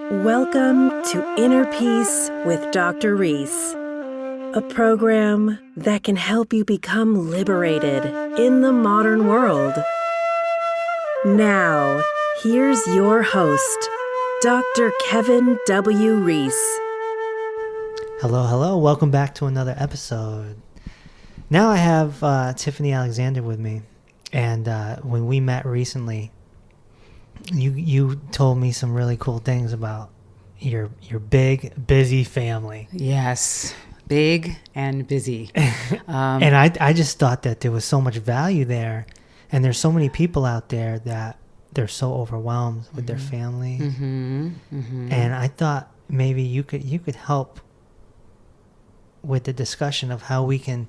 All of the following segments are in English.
Welcome to Inner Peace with Dr. Reese, a program that can help you become liberated in the modern world. Now, here's your host, Dr. Kevin W. Reese. Hello. Welcome back to another episode. Now I have Typhanie Alexander with me. And when we met recently, you told me some really cool things about your big, busy family. Yes, big and busy. And I just thought that there was so much value there. And there's so many people out there that they're so overwhelmed with their family. And I thought maybe you could help with the discussion of how we can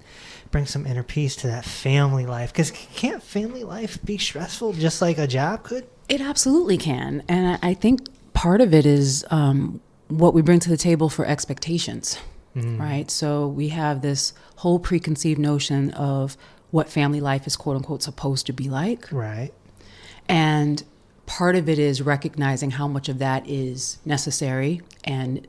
bring some inner peace to that family life. Because can't family life be stressful just like a job could? It absolutely can. And I think part of it is what we bring to the table for expectations, right? So we have this whole preconceived notion of what family life is quote unquote supposed to be like. Right. And part of it is recognizing how much of that is necessary and,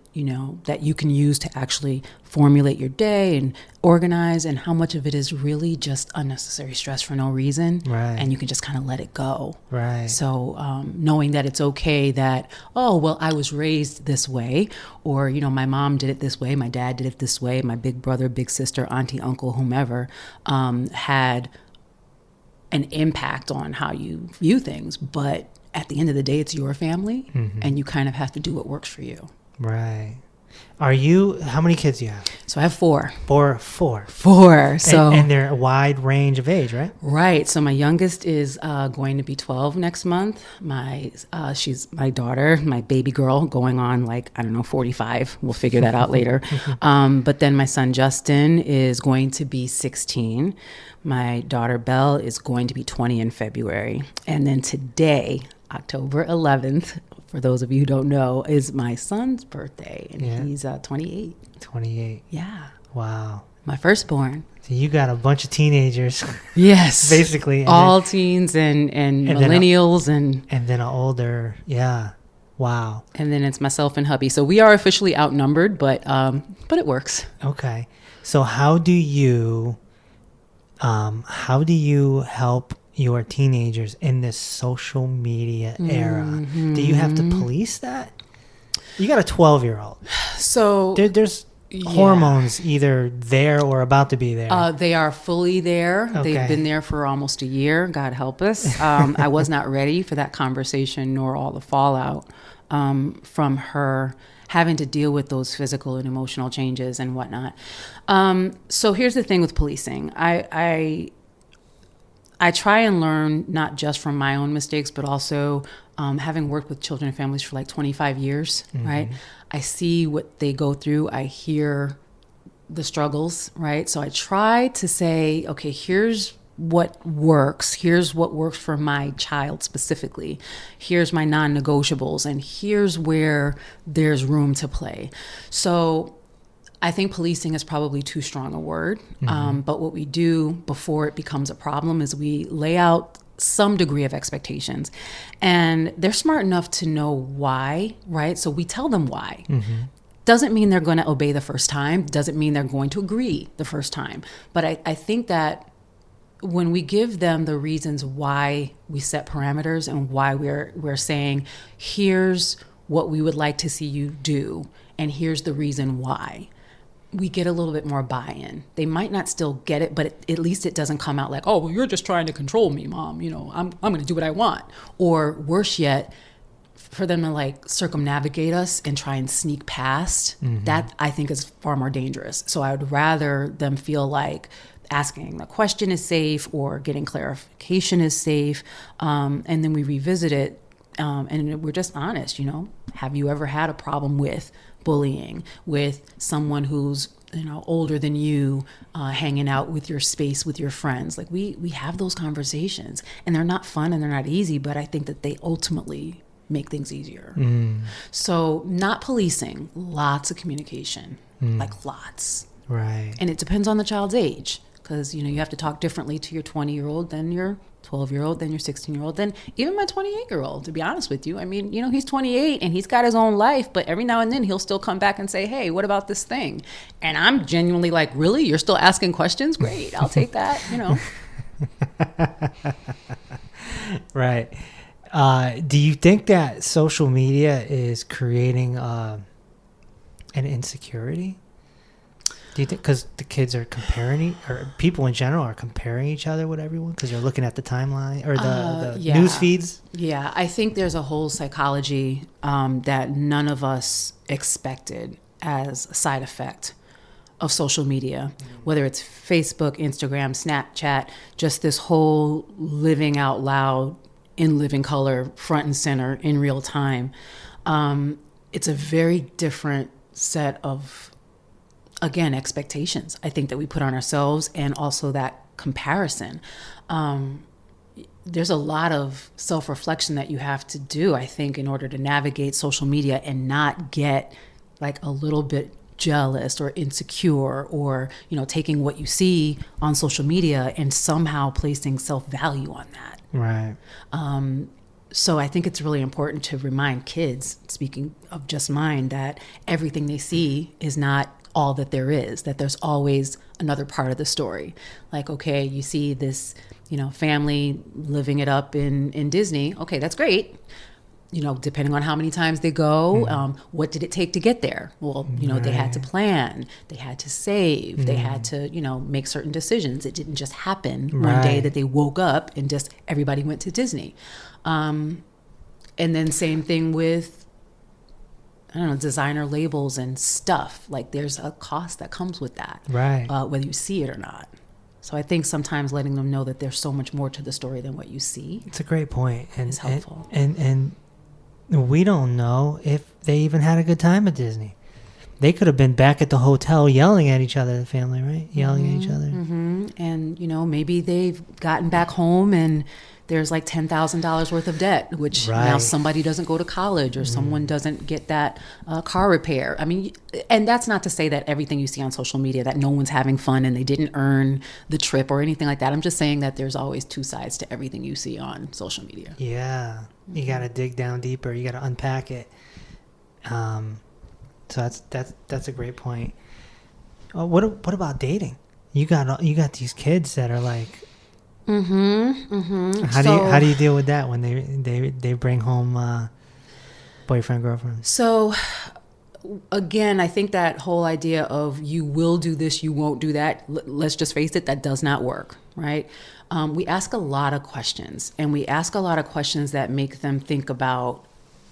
that you can use to actually formulate your day and organize, and how much of it is really just unnecessary stress for no reason. Right. And you can just kind of let it go. Right. So knowing that it's okay that, oh, well, I was raised this way, or, my mom did it this way, my dad did it this way, my big brother, big sister, auntie, uncle, whomever, had an impact on how you view things. But at the end of the day, it's your family, and you kind of have to do what works for you. Right. How many kids do you have? So I have four. Four. So and they're a wide range of age, right? Right. So my youngest is going to be 12 next month. She's my daughter, my baby girl, going on 45. We'll figure that out later. But then my son Justin is going to be 16. My daughter Belle is going to be 20 in February. And then today, October 11th, for those of you who don't know, is my son's birthday, and he's 28. 28. Yeah. Wow. My firstborn. So you got a bunch of teenagers. Yes. Basically. All teens and millennials. And then an older, yeah. Wow. And then it's myself and hubby. So we are officially outnumbered, but it works. Okay. So how do you help your teenagers in this social media era? Do you have to police that? You got a 12-year-old. So there's hormones either there or about to be there. They are fully there. Okay. They've been there for almost a year. God help us. I was not ready for that conversation nor all the fallout from her having to deal with those physical and emotional changes and whatnot. So here's the thing with policing. I try and learn not just from my own mistakes, but also having worked with children and families for 25 years, right? I see what they go through. I hear the struggles, right? So I try to say, okay, here's what works. Here's what works for my child specifically. Here's my non-negotiables, and here's where there's room to play. So I think policing is probably too strong a word, but what we do before it becomes a problem is we lay out some degree of expectations, and they're smart enough to know why, right? So we tell them why. Doesn't mean they're going to obey the first time, doesn't mean they're going to agree the first time, but I think that when we give them the reasons why we set parameters and why we're saying, here's what we would like to see you do, and here's the reason why, we get a little bit more buy-in. They might not still get it, but at least it doesn't come out like, oh, well, you're just trying to control me, Mom. I'm going to do what I want. Or worse yet, for them to circumnavigate us and try and sneak past, that I think is far more dangerous. So I would rather them feel like asking the question is safe or getting clarification is safe. And then we revisit it and we're just honest, have you ever had a problem with bullying, with someone who's older than you, hanging out with your space with your friends? We have those conversations, and they're not fun and they're not easy, but I think that they ultimately make things easier. So not policing, lots of communication, lots. Right. And it depends on the child's age. because, you have to talk differently to your 20-year-old than your 12-year-old, than your 16-year-old, than even my 28-year-old, to be honest with you. I mean, he's 28 and he's got his own life, but every now and then he'll still come back and say, hey, what about this thing? And I'm genuinely like, really? You're still asking questions? Great, I'll take that, Right. Do you think that social media is creating an insecurity? Do you think because the kids are comparing, or people in general are comparing each other with everyone because you're looking at the timeline or the news feeds? Yeah, I think there's a whole psychology that none of us expected as a side effect of social media, whether it's Facebook, Instagram, Snapchat, just this whole living out loud in living color, front and center in real time. It's a very different set of, again, expectations, I think, that we put on ourselves, and also that comparison. There's a lot of self-reflection that you have to do, I think, in order to navigate social media and not get like a little bit jealous or insecure, or taking what you see on social media and somehow placing self-value on that. Right. So I think it's really important to remind kids, speaking of just mine, that everything they see is not all that there is, that there's always another part of the story. Like, okay, you see this, family living it up in Disney. Okay, that's great. Depending on how many times they go, what did it take to get there? Well, they had to plan, they had to save, they had to, make certain decisions. It didn't just happen one day that they woke up and just everybody went to Disney. And then same thing with, designer labels and stuff. Like, there's a cost that comes with that, whether you see it or not. So I think sometimes letting them know that there's so much more to the story than what you see. It's a great point, and is helpful. And we don't know if they even had a good time at Disney. They could have been back at the hotel yelling at each other, the family, right? Yelling at each other. Mm-hmm. And, maybe they've gotten back home and there's like $10,000 worth of debt, which now somebody doesn't go to college, or someone doesn't get that car repair. I mean, and that's not to say that everything you see on social media, that no one's having fun and they didn't earn the trip or anything like that. I'm just saying that there's always two sides to everything you see on social media. Yeah. You got to dig down deeper. You got to unpack it. So that's a great point. What about dating? You got these kids that are like, How do you deal with that when they bring home boyfriend, girlfriend? So again, I think that whole idea of you will do this, you won't do that, let's just face it, that does not work, right? We ask a lot of questions, and we ask a lot of questions that make them think about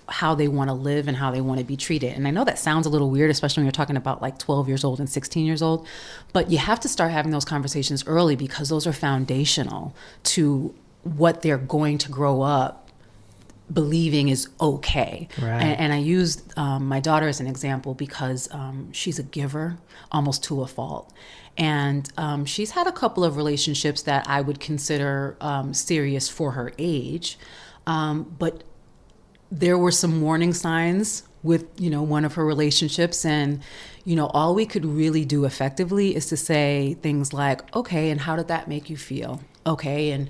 how they want to live and how they want to be treated. And I know that sounds a little weird, especially when you're talking about like 12 years old and 16 years old, but you have to start having those conversations early, because those are foundational to what they're going to grow up believing is okay. Right. And I used my daughter as an example because she's a giver almost to a fault. And she's had a couple of relationships that I would consider serious for her age. But there were some warning signs with, one of her relationships. And, all we could really do effectively is to say things like, okay, and how did that make you feel? Okay. And,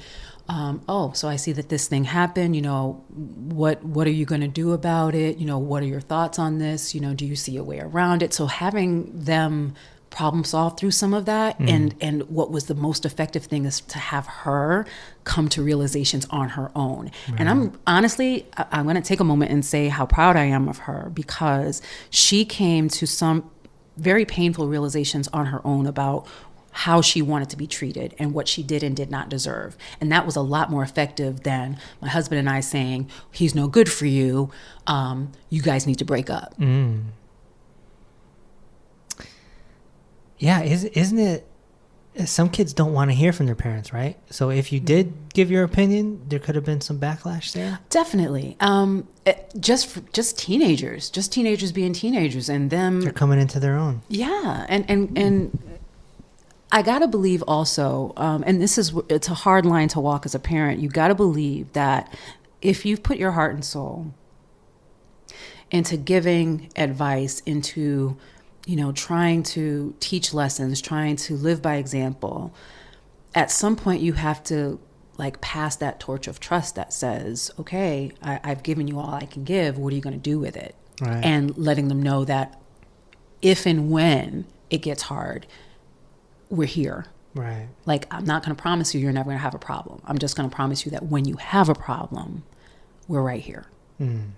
so I see that this thing happened, what are you going to do about it? What are your thoughts on this? Do you see a way around it? So having them problem solve through some of that. And what was the most effective thing is to have her come to realizations on her own. Right. And I'm going to take a moment and say how proud I am of her, because she came to some very painful realizations on her own about how she wanted to be treated and what she did and did not deserve. And that was a lot more effective than my husband and I saying, he's no good for you. You guys need to break up. Yeah, isn't it? Some kids don't want to hear from their parents, right? So if you did give your opinion, there could have been some backlash there. Definitely. Just teenagers being teenagers, and them, they're coming into their own. Yeah, and I gotta believe also, and it's a hard line to walk as a parent. You gotta believe that if you've put your heart and soul into giving advice, into trying to teach lessons, trying to live by example, at some point you have to like pass that torch of trust that says, okay, I've given you all I can give. What are you going to do with it? Right. And letting them know that if and when it gets hard, we're here. Right. Like, I'm not going to promise you you're never going to have a problem. I'm just going to promise you that when you have a problem, we're right here. Mm.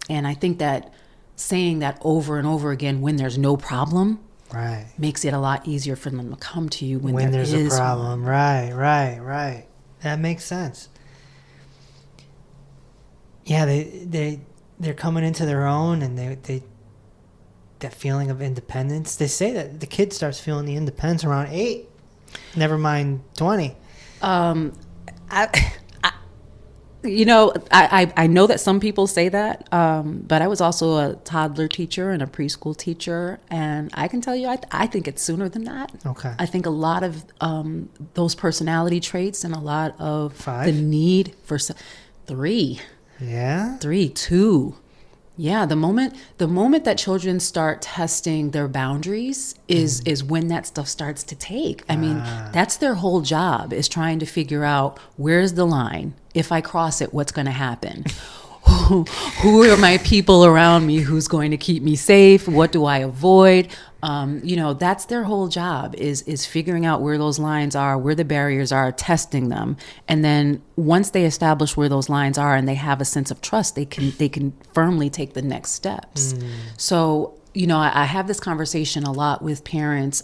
And I think that saying that over and over again when there's no problem, right, makes it a lot easier for them to come to you when there's is a problem. one. Right. That makes sense. Yeah, they're coming into their own, and they that feeling of independence. They say that the kid starts feeling the independence around 8, never mind 20. I know that some people say that, but I was also a toddler teacher and a preschool teacher, and I can tell you, I think it's sooner than that. Okay. I think a lot of those personality traits and a lot of 5? the need for 3. Yeah? 3, 2. Yeah, the moment that children start testing their boundaries is when that stuff starts to take. I mean, that's their whole job, is trying to figure out, where's the line? If I cross it, what's going to happen? Who are my people around me? Who's going to keep me safe? What do I avoid? That's their whole job, is figuring out where those lines are, where the barriers are, testing them. And then once they establish where those lines are and they have a sense of trust, they can firmly take the next steps. So, I have this conversation a lot with parents,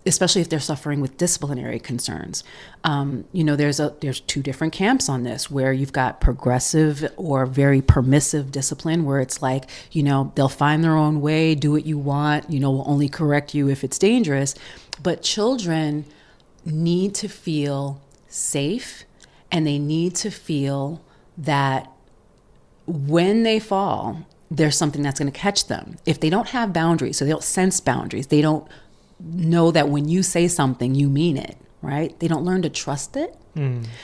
especially if they're suffering with disciplinary concerns. There's 2 different camps on this, where you've got progressive or very permissive discipline, where it's like, they'll find their own way, do what you want, we'll only correct you if it's dangerous. But children need to feel safe, and they need to feel that when they fall, there's something that's going to catch them. If they don't have boundaries, so they don't sense boundaries, they don't know that when you say something, you mean it, right? They don't learn to trust it.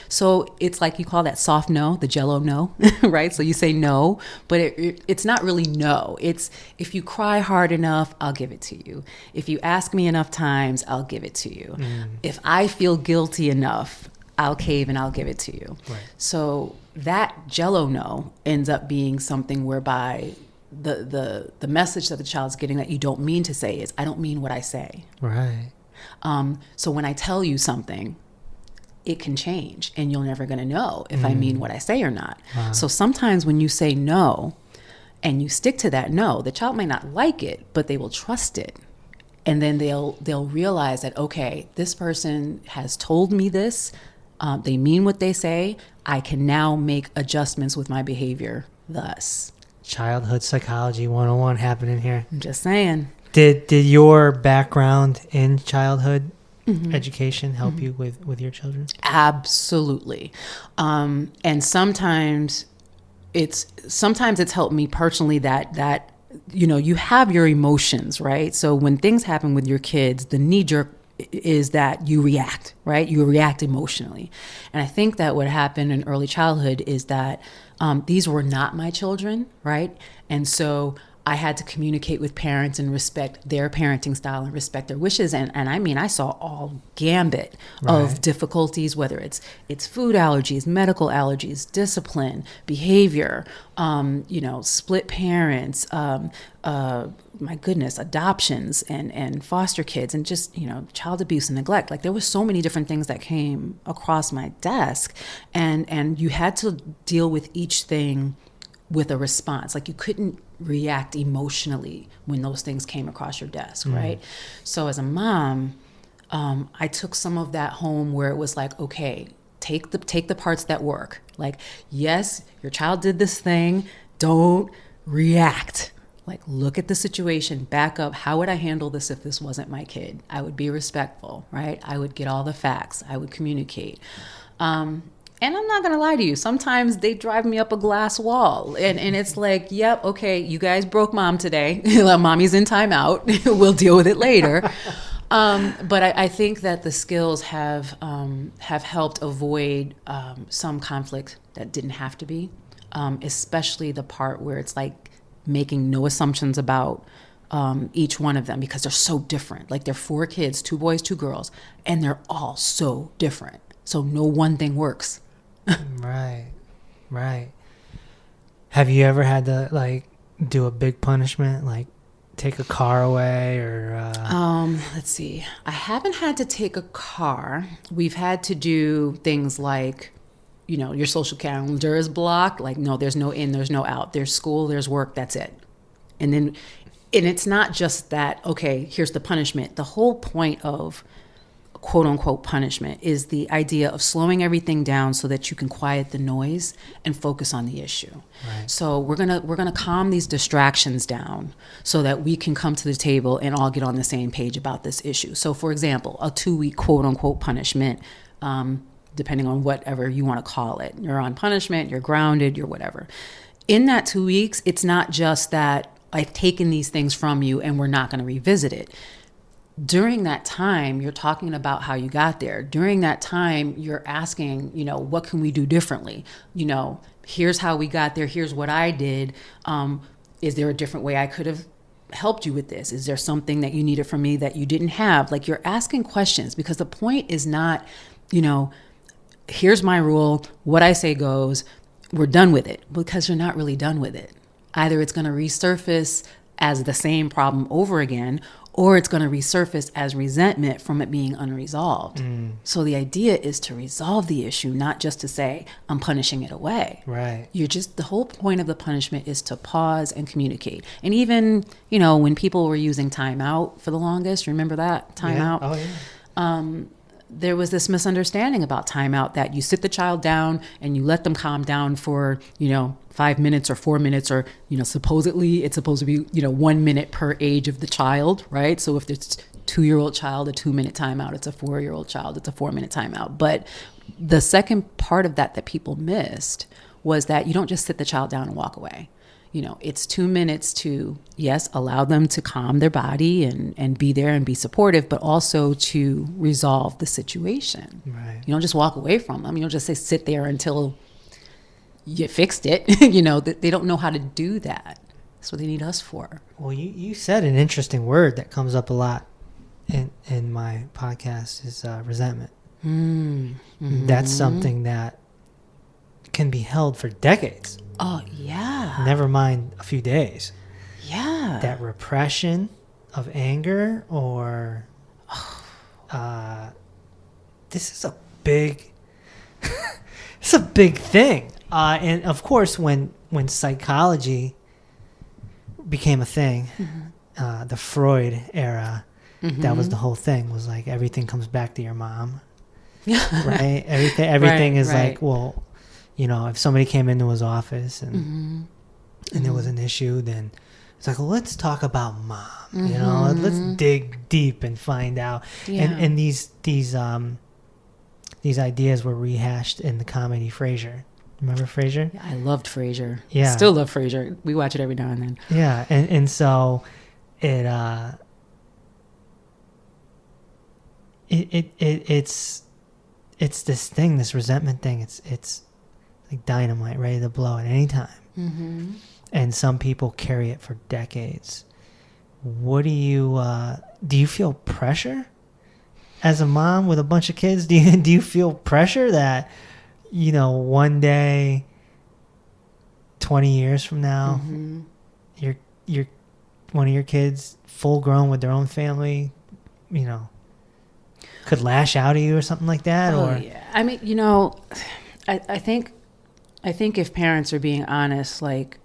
So it's like, you call that soft no, the Jell-O no, right? So you say no, but it's not really no. It's, if you cry hard enough, I'll give it to you. If you ask me enough times, I'll give it to you. If I feel guilty enough, I'll cave and I'll give it to you. Right. So that Jell-O no ends up being something whereby the message that the child's getting that you don't mean to say is, I don't mean what I say. Right. So when I tell you something, it can change, and you're never going to know if I mean what I say or not. Wow. So sometimes when you say no and you stick to that no, the child might not like it, but they will trust it. And then they'll realize that, okay, this person has told me this. They mean what they say. I can now make adjustments with my behavior thus. Childhood psychology 101 happening here. I'm just saying. Did your background in childhood education help you with your children? Absolutely. And sometimes it's helped me personally that you have your emotions, right? So when things happen with your kids, the knee-jerk is that you react, right? You react emotionally. And I think that what happened in early childhood is that these were not my children, right? And so I had to communicate with parents and respect their parenting style and respect their wishes. And I mean, I saw all gambit of difficulties, whether it's food allergies, medical allergies, discipline, behavior, split parents, my goodness, adoptions and foster kids, and just, child abuse and neglect. Like, there were so many different things that came across my desk, and you had to deal with each thing with a response. Like, you couldn't react emotionally when those things came across your desk, right? So as a mom, I took some of that home, where it was like, okay, take the parts that work. Like, yes, your child did this thing. Don't react. Like, look at the situation, back up. How would I handle this if this wasn't my kid? I would be respectful, right? I would get all the facts. I would communicate. And I'm not going to lie to you. Sometimes they drive me up a glass wall. And it's like, yep, okay, you guys broke mom today. Mommy's in timeout. We'll deal with it later. But I think that the skills have helped avoid some conflict that didn't have to be, especially the part where it's like making no assumptions about each one of them, because they're so different. Like, they're 4 kids, 2 boys, 2 girls, and they're all so different. So no one thing works. Right. Have you ever had to like do a big punishment, like take a car away or let's see. I haven't had to take a car. We've had to do things like, your social calendar is blocked. Like, no, there's no in, there's no out. There's school, there's work, that's it. And it's not just that, okay, here's the punishment. The whole point of quote unquote punishment is the idea of slowing everything down so that you can quiet the noise and focus on the issue. Right. So we're gonna calm these distractions down so that we can come to the table and all get on the same page about this issue. So, for example, a 2-week quote unquote punishment, depending on whatever you want to call it. You're on punishment, you're grounded, you're whatever. In that 2 weeks, it's not just that I've taken these things from you and we're not going to revisit it. During that time, you're talking about how you got there. During that time, you're asking, what can we do differently? Here's how we got there. Here's what I did. Is there a different way I could have helped you with this? Is there something that you needed from me that you didn't have? Like, you're asking questions, because the point is not, here's my rule. What I say goes. We're done with it, because you're not really done with it. Either it's going to resurface as the same problem over again, or it's going to resurface as resentment from it being unresolved. So the idea is to resolve the issue, not just to say, I'm punishing it away. Right. The whole point of the punishment is to pause and communicate. And even, when people were using timeout for the longest, remember that? Timeout? Yeah. Oh, yeah. There was this misunderstanding about timeout, that you sit the child down and you let them calm down for, 5 minutes or 4 minutes, or, supposedly it's supposed to be, 1 minute per age of the child, right? So if it's 2-year-old child, a 2-minute timeout, it's a 4-year-old child, it's a 4-minute timeout. But the second part of that people missed was that you don't just sit the child down and walk away. It's 2 minutes to, yes, allow them to calm their body and be there and be supportive, but also to resolve the situation. Right. You don't just walk away from them. You don't just say sit there until you fixed it. They don't know how to do that. That's what they need us for. Well, you said an interesting word that comes up a lot in my podcast is resentment. Mm-hmm. That's something that can be held for decades. Oh, yeah. Never mind a few days. Yeah. That repression of anger or this is a big it's a big thing. And of course when psychology became a thing, the Freud era, that was the whole thing, was like everything comes back to your mom. Right? Everything is right. Like, well, if somebody came into his office and there was an issue, then it's like, well, let's talk about mom. Let's dig deep and find out. Yeah. And these ideas were rehashed in the comedy Frasier. Remember Frasier? Yeah, I loved Frasier. Yeah, still love Frasier. We watch it every now and then. Yeah, and so it's this thing, this resentment thing. It's like dynamite, ready to blow at any time. And some people carry it for decades. What do you feel pressure as a mom with a bunch of kids? Do you feel pressure that, one day, 20 years from now, you're one of your kids full grown with their own family, could lash out at you or something like that? Oh, yeah. I mean, I think if parents are being honest, like,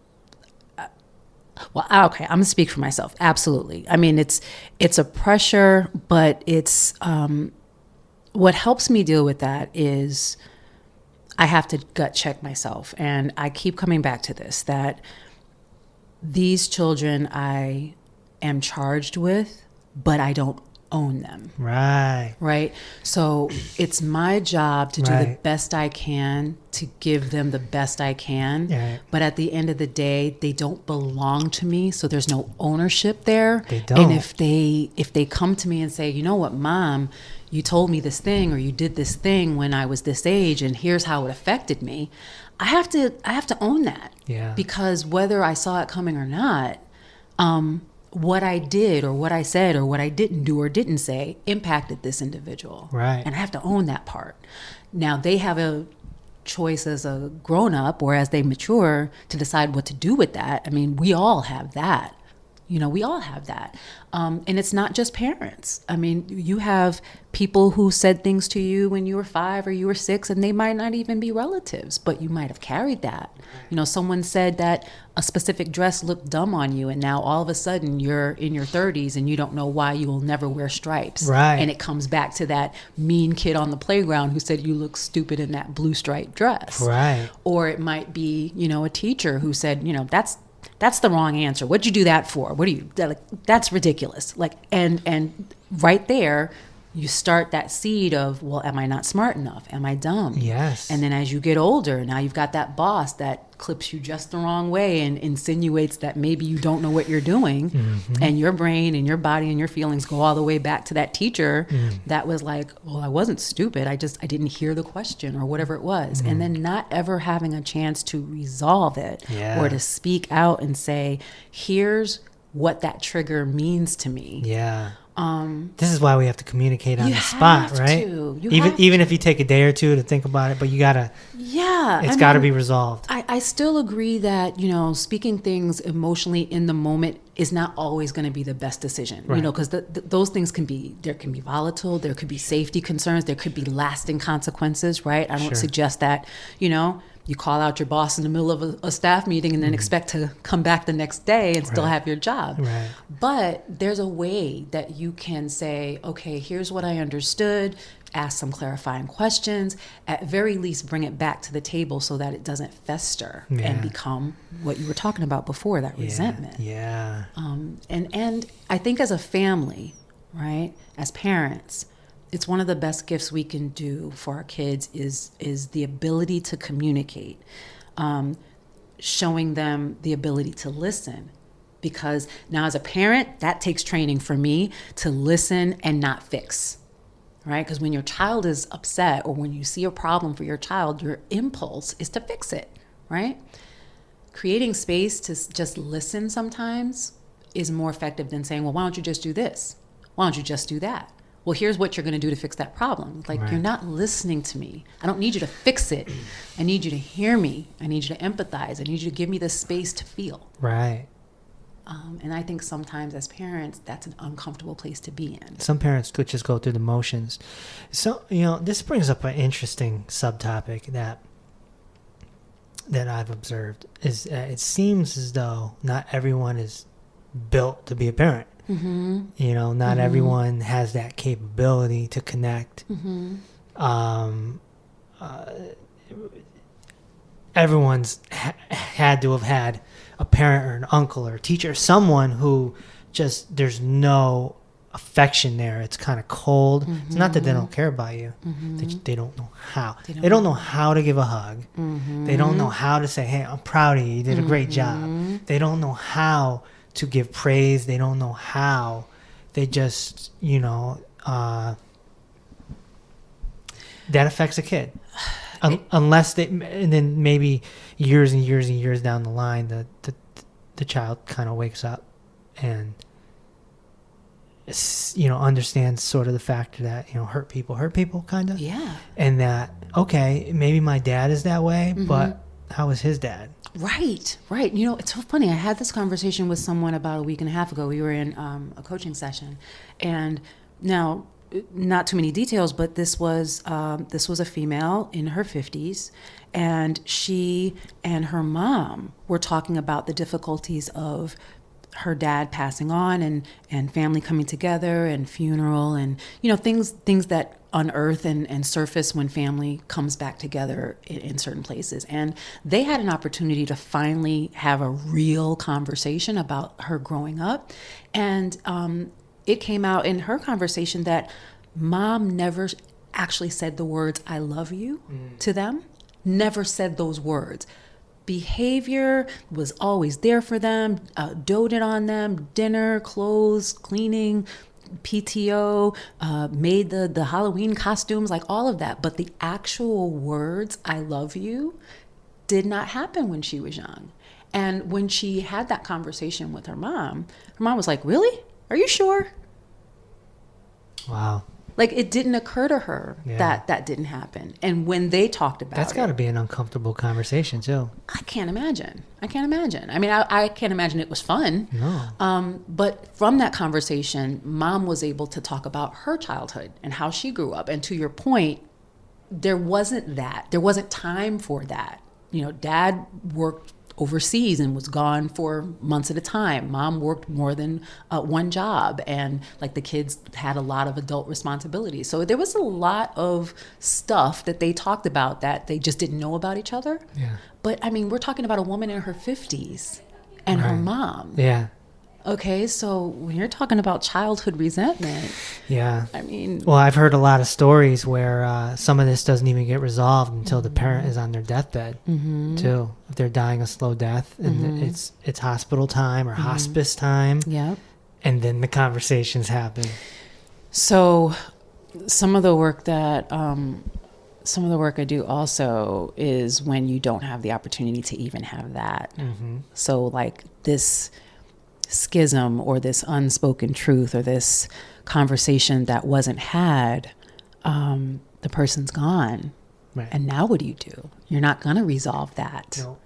well, okay, I'm gonna speak for myself. Absolutely. I mean, it's a pressure, but it's what helps me deal with that is I have to gut check myself, and I keep coming back to this, that these children I am charged with, but I don't own them. Right. So it's my job to do the best I can to give them the best I can. Right. But at the end of the day, they don't belong to me. So there's no ownership there. They don't. And if they come to me and say, you know what, Mom, you told me this thing, or you did this thing when I was this age, and here's how it affected me, I have to own that. Yeah. Because whether I saw it coming or not, what I did or what I said or what I didn't do or didn't say impacted this individual. Right. And I have to own that part. Now they have a choice as a grown-up or as they mature to decide what to do with that. I mean, we all have that. We all have that. And it's not just parents. I mean, you have people who said things to you when you were 5 or you were 6, and they might not even be relatives, but you might have carried that. Someone said that a specific dress looked dumb on you, and now all of a sudden you're in your 30s and you don't know why you will never wear stripes. Right. And it comes back to that mean kid on the playground who said you look stupid in that blue striped dress. Right. Or it might be, a teacher who said, that's the wrong answer. What'd you do that for? That's ridiculous. And right there, you start that seed of, well, am I not smart enough? Am I dumb? Yes. And then as you get older, now you've got that boss that clips you just the wrong way and insinuates that maybe you don't know what you're doing. Mm-hmm. And your brain and your body and your feelings go all the way back to that teacher that was like, well, I wasn't stupid. I didn't hear the question or whatever it was. And then not ever having a chance to resolve it or to speak out and say, here's what that trigger means to me. Yeah. This is why we have to communicate on the spot, right? Even if you take a day or two to think about it, but you gotta. Yeah, it's got to be resolved. I still agree that speaking things emotionally in the moment is not always going to be the best decision. Right. Because those things can be volatile. There could be safety concerns. There could be lasting consequences. Right? I don't suggest that. You call out your boss in the middle of a staff meeting and then expect to come back the next day and still have your job. Right. But there's a way that you can say, okay, here's what I understood, ask some clarifying questions, at very least bring it back to the table so that it doesn't fester and become what you were talking about before, that resentment. Yeah. And I think as a family, right, as parents, it's one of the best gifts we can do for our kids is the ability to communicate, showing them the ability to listen. Because now as a parent, that takes training for me to listen and not fix, right? Because when your child is upset or when you see a problem for your child, your impulse is to fix it, right? Creating space to just listen sometimes is more effective than saying, well, why don't you just do this? Why don't you just do that? Well, here's what you're going to do to fix that problem. You're not listening to me. I don't need you to fix it. I need you to hear me. I need you to empathize. I need you to give me the space to feel. Right. And I think sometimes as parents, that's an uncomfortable place to be in. Some parents could just go through the motions. So, this brings up an interesting subtopic that I've observed is it seems as though not everyone is built to be a parent. Mm-hmm. Not everyone has that capability to connect. Mm-hmm. Everyone's had to have had a parent or an uncle or a teacher or someone who just, there's no affection there. It's kind of cold. Mm-hmm. It's not that they don't care about you. Mm-hmm. They don't know how. They don't know how to give a hug. Mm-hmm. They don't know how to say, hey, I'm proud of you. You did a great job. They don't know how to give praise. They don't know how. They just, that affects a kid. Unless and then maybe years and years and years down the line, the child kind of wakes up and, understands sort of the factor that, hurt people kind of. Yeah. And that, okay, maybe my dad is that way, but how was his dad? Right. It's so funny. I had this conversation with someone about a week and a half ago. We were in a coaching session, and now, not too many details, but this was a female in her 50s, and she and her mom were talking about the difficulties of her dad passing on and family coming together and funeral and things that unearth and surface when family comes back together in certain places. And they had an opportunity to finally have a real conversation about her growing up. And it came out in her conversation that mom never actually said the words, I love you to them, never said those words. Behavior was always there for them, doted on them, dinner, clothes, cleaning, PTO, made the Halloween costumes, like all of that. But the actual words, I love you, did not happen when she was young. And when she had that conversation with her mom was like, really? Are you sure? Wow. Like, it didn't occur to her that didn't happen. And when they talked about That's got to be an uncomfortable conversation too. I can't imagine. I mean, I can't imagine it was fun. No. But from that conversation, mom was able to talk about her childhood and how she grew up. And to your point, there wasn't time for that. You know, dad worked overseas and was gone for months at a time. Mom worked more than one job, and like the kids had a lot of adult responsibilities. So there was a lot of stuff that they talked about that they just didn't know about each other. Yeah. But I mean, we're talking about a woman in her 50s and her mom. Yeah. Okay, so when you're talking about childhood resentment, yeah, I mean, well, I've heard a lot of stories where some of this doesn't even get resolved until the parent is on their deathbed, too. If they're dying a slow death, and it's hospital time or hospice time, and then the conversations happen. So, some of the work I do also is when you don't have the opportunity to even have that. So, like this schism or this unspoken truth or this conversation that wasn't had, the person's gone. Right. And now what do you do? You're not going to resolve that. No.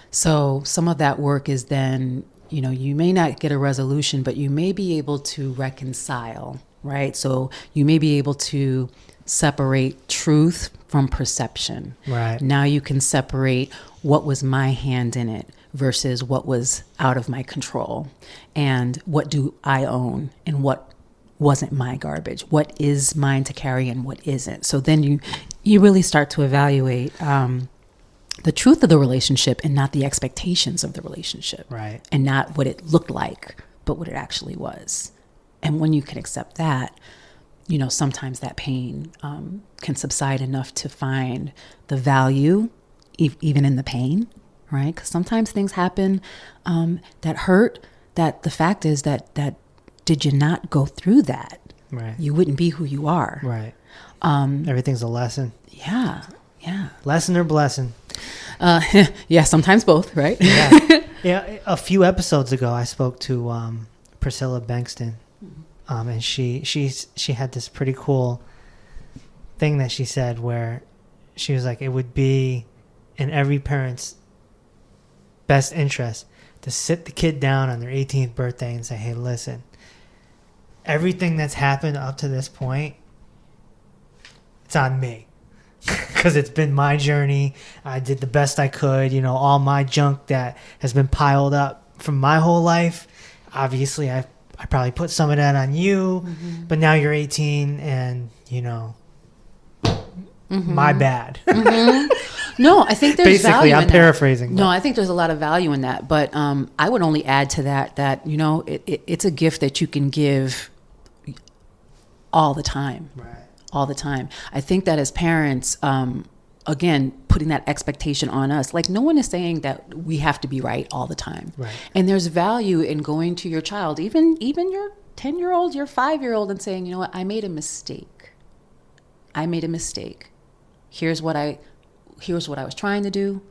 So some of that work is then, you know, you may not get a resolution, but you may be able to reconcile, right? So you may be able to separate truth from perception. Right. Now you can separate what was my hand in it versus what was out of my control, and what do I own and what wasn't my garbage, what is mine to carry and what isn't. So then you really start to evaluate the truth of the relationship and not the expectations of the relationship, right? And not what it looked like, but what it actually was. And when you can accept that, you know, sometimes that pain can subside enough to find the value even in the pain. Right? Because sometimes things happen that hurt, that the fact is that did you not go through that, right, you wouldn't be who you are. Right. Everything's a lesson. Yeah. Lesson or blessing? Yeah, sometimes both, right? Yeah. A few episodes ago, I spoke to Priscilla Bankston, and she had this pretty cool thing that she said where she was like, it would be in every parent's best interest to sit the kid down on their 18th birthday and say, hey, listen, everything that's happened up to this point, it's on me. Because it's been my journey. I did the best I could. You know, all my junk that has been piled up from my whole life. Obviously, I probably put some of that on you. But now you're 18 and, you know, my bad. No, I think there's basically, value I'm in paraphrasing. No, I think there's a lot of value in that. But I would only add to that, you know, it's a gift that you can give all the time. Right. All the time. I think that as parents, again, putting that expectation on us, like no one is saying that we have to be right all the time. Right. And there's value in going to your child, even your 10-year-old, your 5-year-old, and saying, you know what, I made a mistake. Here's what I was trying to do.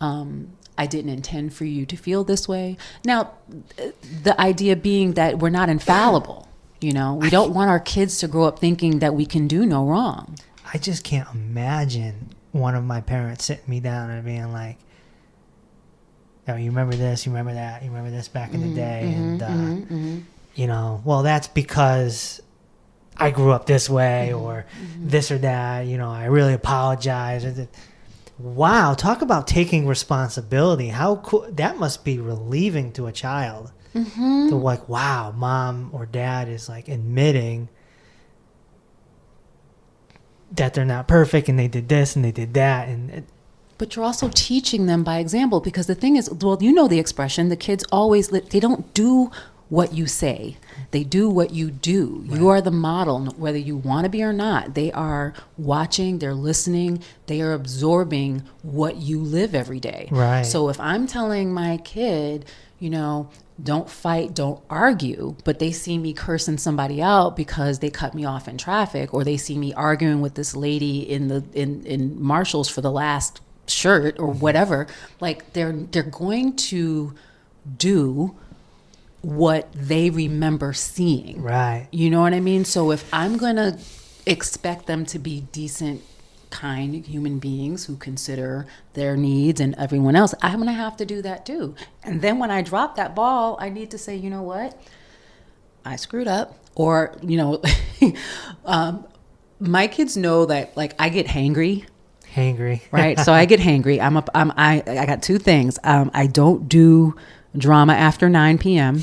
I didn't intend for you to feel this way. Now, the idea being that we're not infallible. You know, we don't want our kids to grow up thinking that we can do no wrong. I just can't imagine one of my parents sitting me down and being like, "Oh, you remember this? You remember that? You remember this back in the day?" And you know, well, that's because I grew up this way, or this or that. You know, I really apologize. Wow, talk about taking responsibility. How cool. That must be relieving to a child. To like, wow, mom or dad is like admitting that they're not perfect and they did this and they did that. But you're also teaching them by example, because the thing is, well, you know the expression, the kids always, they don't do what you say. They do what you do. Right. You are the model, whether you want to be or not. They are watching, they're listening, they are absorbing what you live every day. Right. So if I'm telling my kid, you know, don't fight, don't argue, but they see me cursing somebody out because they cut me off in traffic, or they see me arguing with this lady in Marshall's for the last shirt or whatever. Like they're going to do what they remember seeing. Right. You know what I mean? So if I'm going to expect them to be decent, kind human beings who consider their needs and everyone else, I'm going to have to do that too. And then when I drop that ball, I need to say, you know what? I screwed up. Or, you know, my kids know that, like, I get hangry. Right? So I get hangry. I got two things. I don't do drama after 9 p.m.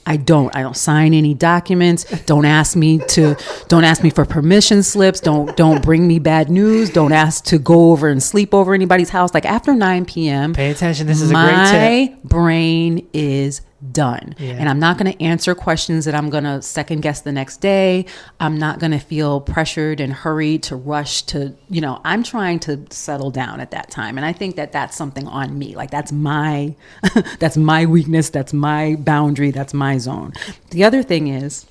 I don't sign any documents. Don't ask me for permission slips. Don't bring me bad news. Don't ask to go over and sleep over anybody's house. Like after 9 p.m. Pay attention. This is a great tip. My brain is done. Yeah. And I'm not going to answer questions that I'm going to second guess the next day. I'm not going to feel pressured and hurried to rush to, you know, I'm trying to settle down at that time. And I think that that's something on me. Like that's my, that's my weakness. That's my boundary. That's my zone. The other thing is,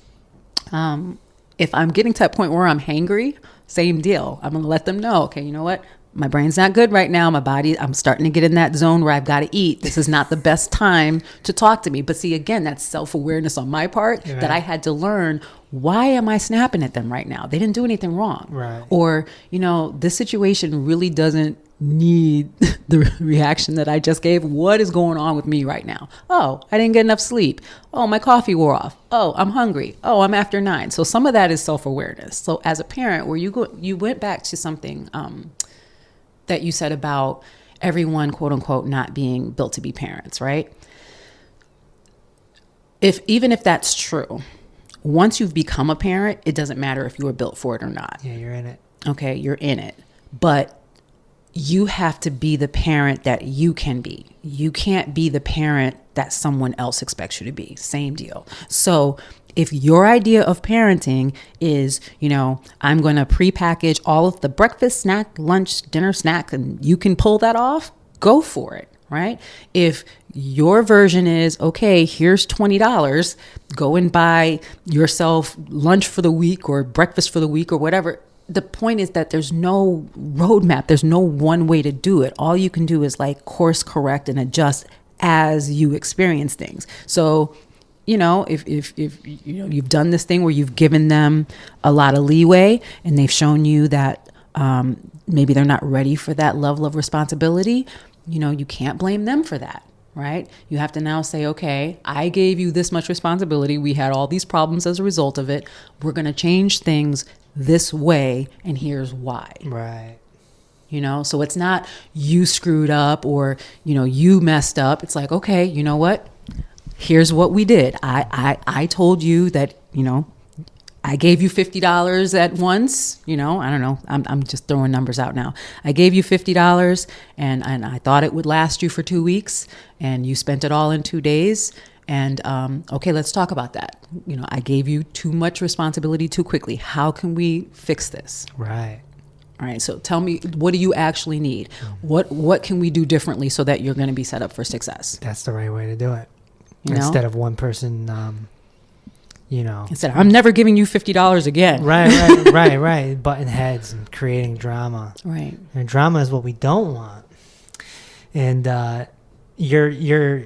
if I'm getting to that point where I'm hangry, same deal. I'm going to let them know, okay, you know what? My brain's not good right now. My body, I'm starting to get in that zone where I've got to eat. This is not the best time to talk to me. But see, again, that's self-awareness on my part that I had to learn. Why am I snapping at them right now? They didn't do anything wrong. Right. Or, you know, this situation really doesn't need the reaction that I just gave. What is going on with me right now? Oh, I didn't get enough sleep. Oh, my coffee wore off. Oh, I'm hungry. Oh, I'm after 9. So some of that is self-awareness. So as a parent, where you went back to something, that you said about everyone, quote unquote, not being built to be parents, right? Even if that's true, once you've become a parent, it doesn't matter if you were built for it or not. Yeah, you're in it. Okay, you're in it. But you have to be the parent that you can be. You can't be the parent that someone else expects you to be. Same deal. So if your idea of parenting is, you know, I'm going to prepackage all of the breakfast, snack, lunch, dinner, snack, and you can pull that off, go for it, right? If your version is, okay, here's $20, go and buy yourself lunch for the week or breakfast for the week or whatever. The point is that there's no roadmap. There's no one way to do it. All you can do is like course correct and adjust as you experience things. So, you know, if you know, you've done this thing where you've given them a lot of leeway and they've shown you that maybe they're not ready for that level of responsibility, you know, you can't blame them for that, right? You have to now say, okay, I gave you this much responsibility. We had all these problems as a result of it. We're going to change things this way, and here's why. Right. You know, so it's not you screwed up or, you know, you messed up. It's like, okay, you know what? Here's what we did. I told you that, you know, I gave you $50 at once, you know, I don't know. I'm just throwing numbers out now. I gave you $50 and I thought it would last you for 2 weeks and you spent it all in 2 days. And, okay, let's talk about that. You know, I gave you too much responsibility too quickly. How can we fix this? Right. All right. So tell me, what do you actually need? What can we do differently so that you're going to be set up for success? That's the right way to do it. You know? Instead of one person, you know. Instead of, I'm never giving you $50 again. Right. Butting heads and creating drama. Right. And drama is what we don't want. And you're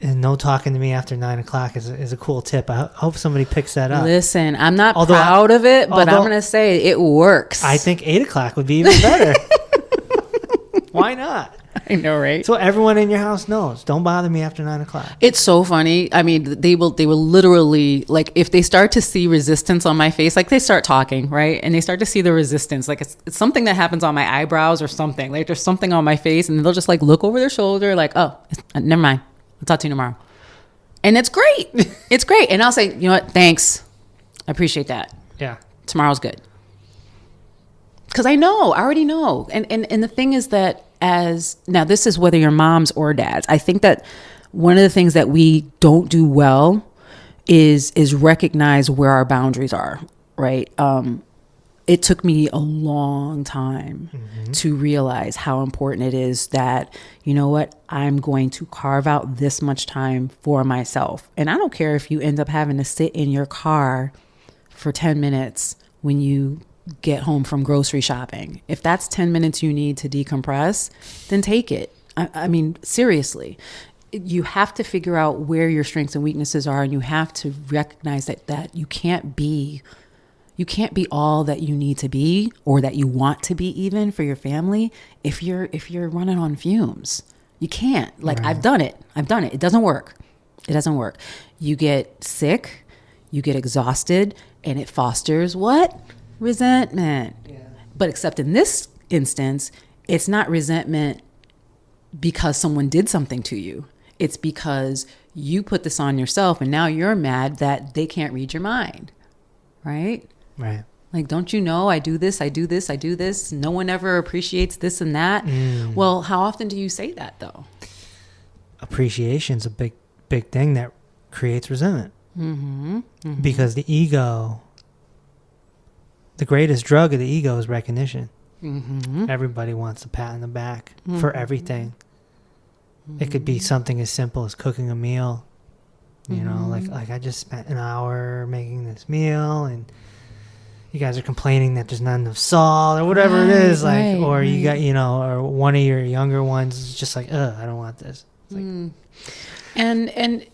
and no talking to me after 9 o'clock is a cool tip. I hope somebody picks that up. Listen, I'm not proud of it, but I'm going to say it works. I think 8 o'clock would be even better. Why not? I know, right? So everyone in your house knows. Don't bother me after 9 o'clock. It's so funny. I mean, they will literally, like, if they start to see resistance on my face, like they start talking, right? And they start to see the resistance. Like it's something that happens on my eyebrows or something. Like there's something on my face and they'll just like look over their shoulder like, oh, never mind. I'll talk to you tomorrow. And it's great. It's great. And I'll say, you know what? Thanks. I appreciate that. Yeah. Tomorrow's good. Because I already know. And the thing is that now this is whether you're moms or dads. I think that one of the things that we don't do well is recognize where our boundaries are, right? It took me a long time to realize how important it is that, you know what, I'm going to carve out this much time for myself. And I don't care if you end up having to sit in your car for 10 minutes when you get home from grocery shopping. If that's 10 minutes you need to decompress, then take it. I mean, seriously, you have to figure out where your strengths and weaknesses are, and you have to recognize that you can't be all that you need to be, or that you want to be even for your family, if you're running on fumes. You can't. Like, right. I've done it. It doesn't work. You get sick, you get exhausted, and it fosters what? Resentment. Yeah. But except in this instance, it's not resentment because someone did something to you. It's because you put this on yourself, and now you're mad that they can't read your mind. Right? Right. Like, don't you know I do this. No one ever appreciates this and that. Well, how often do you say that, though? Appreciation's a big thing that creates resentment. Mm-hmm. Mm-hmm. Because the ego, the greatest drug of the ego is recognition. Mm-hmm. Everybody wants a pat on the back for everything. Mm-hmm. It could be something as simple as cooking a meal. You know, like I just spent an hour making this meal, and you guys are complaining that there's not enough salt or whatever it is. Like, or you got, you know, or one of your younger ones is just like, I don't want this. It's like, and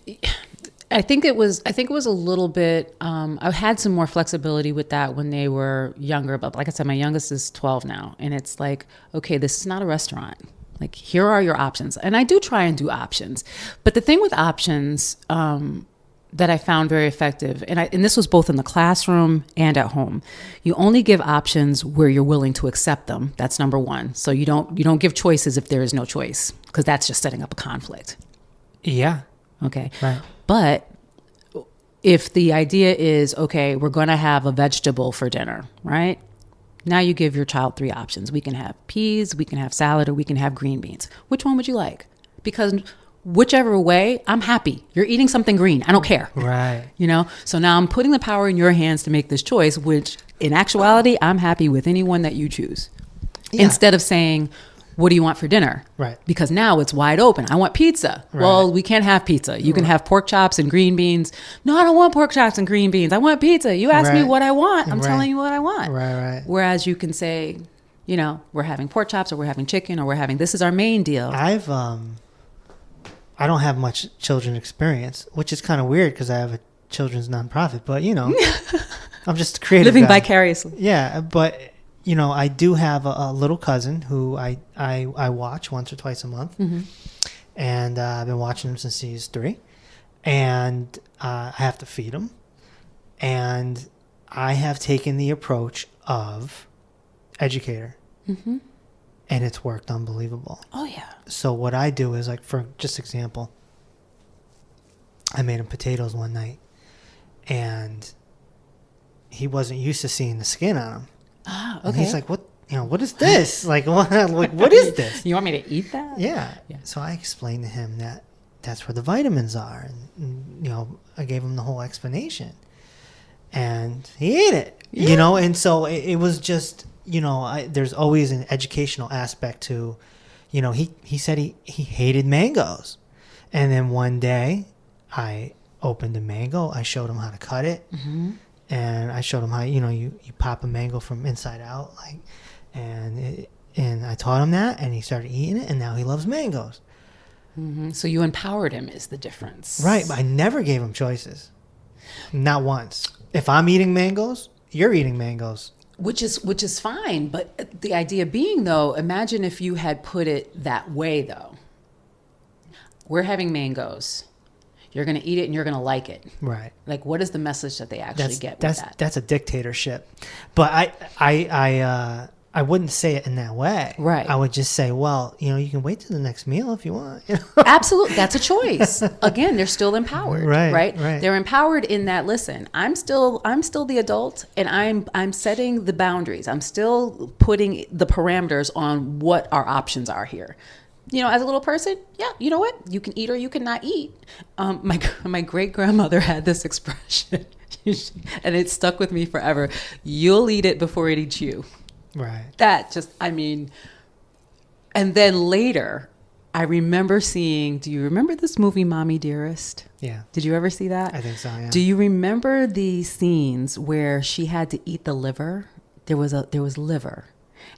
I think it was a little bit, I had some more flexibility with that when they were younger, but like I said, my youngest is 12 now, and it's like, okay, this is not a restaurant. Like, here are your options. And I do try and do options. But the thing with options that I found very effective, and this was both in the classroom and at home, you only give options where you're willing to accept them. That's number one. So you don't give choices if there is no choice, because that's just setting up a conflict. Yeah. Okay. Right. But if the idea is, okay, we're going to have a vegetable for dinner, right? Now you give your child 3 options. We can have peas, we can have salad, or we can have green beans. Which one would you like? Because whichever way, I'm happy. You're eating something green. I don't care. Right. You know? So now I'm putting the power in your hands to make this choice, which in actuality, I'm happy with any one that you choose. Yeah. Instead of saying, what do you want for dinner? Right. Because now it's wide open. I want pizza. Right. Well, we can't have pizza. You can have pork chops and green beans. No, I don't want pork chops and green beans. I want pizza. You ask me what I want. I'm telling you what I want. Right. Whereas you can say, you know, we're having pork chops, or we're having chicken, or this is our main deal. I don't have much children experience, which is kind of weird because I have a children's nonprofit, but you know, I'm just a creative living guy. Vicariously. Yeah, but you know, I do have a little cousin who I watch once or twice a month. Mm-hmm. And I've been watching him since he's 3. And I have to feed him. And I have taken the approach of educator. Mm-hmm. And it's worked unbelievable. Oh, yeah. So what I do is, like, for just example, I made him potatoes one night. And he wasn't used to seeing the skin on them. Ah, okay. And he's like, what is this? Like, what is this? You want me to eat that? Yeah. So I explained to him that that's where the vitamins are. And you know, I gave him the whole explanation. And he ate it, you know? And so it was just, you know, there's always an educational aspect to, you know, he said he hated mangoes. And then one day I opened a mango. I showed him how to cut it. Mm-hmm. And I showed him how, you know, you pop a mango from inside out, like, and I taught him that, and he started eating it, and now he loves mangoes. Mm-hmm. So you empowered him is the difference. Right, but I never gave him choices. Not once. If I'm eating mangoes, you're eating mangoes. Which is fine, but the idea being, though, imagine if you had put it that way, though. We're having mangoes. You're going to eat it and you're going to like it. Right. Like, what is the message that they actually get with that? That's a dictatorship. But I wouldn't say it in that way. Right. I would just say, well, you know, you can wait till the next meal if you want. You know? Absolutely. That's a choice. Again, they're still empowered. Right. They're empowered in that, listen, I'm still the adult, and I'm setting the boundaries. I'm still putting the parameters on what our options are here. You know, as a little person, yeah, you know what? You can eat or you cannot eat. My great-grandmother had this expression, and it stuck with me forever. You'll eat it before it eats you. Right. That just, I mean, and then later, I remember seeing, do you remember this movie, Mommy Dearest? Yeah. Did you ever see that? I think so, yeah. Do you remember the scenes where she had to eat the liver there was liver.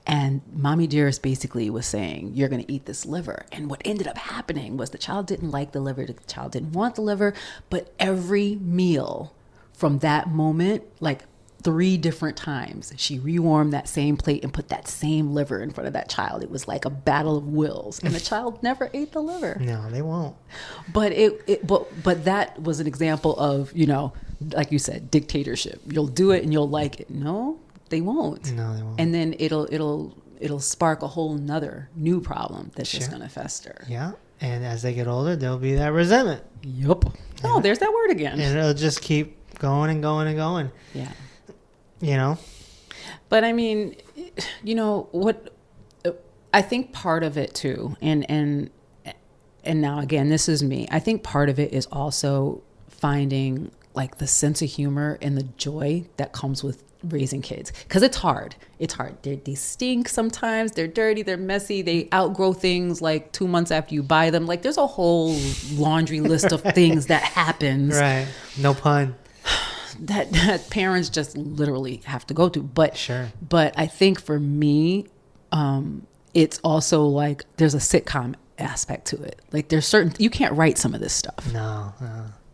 And Mommy Dearest basically was saying, you're going to eat this liver. And what ended up happening was the child didn't like the liver. The child didn't want the liver. But every meal from that moment, like 3 different times, she rewarmed that same plate and put that same liver in front of that child. It was like a battle of wills. And the child never ate the liver. No, they won't. But but that was an example of, you know, like you said, dictatorship. You'll do it and you'll like it. No, they won't. No, they won't. And then it'll spark a whole nother new problem that's just going to fester. Yeah. And as they get older, there'll be that resentment. Yup. Oh, there's that word again. And it'll just keep going and going and going. Yeah. You know? But I mean, you know, what I think part of it too, and now again, this is me. I think part of it is also finding like the sense of humor and the joy that comes with raising kids, because it's hard. They stink sometimes. They're dirty. They're messy. They outgrow things like 2 months after you buy them. Like there's a whole laundry list of things that happens. Right. No pun. That parents just literally have to go through. But sure. But I think for me, it's also like there's a sitcom aspect to it. Like there's certain, you can't write some of this stuff. No.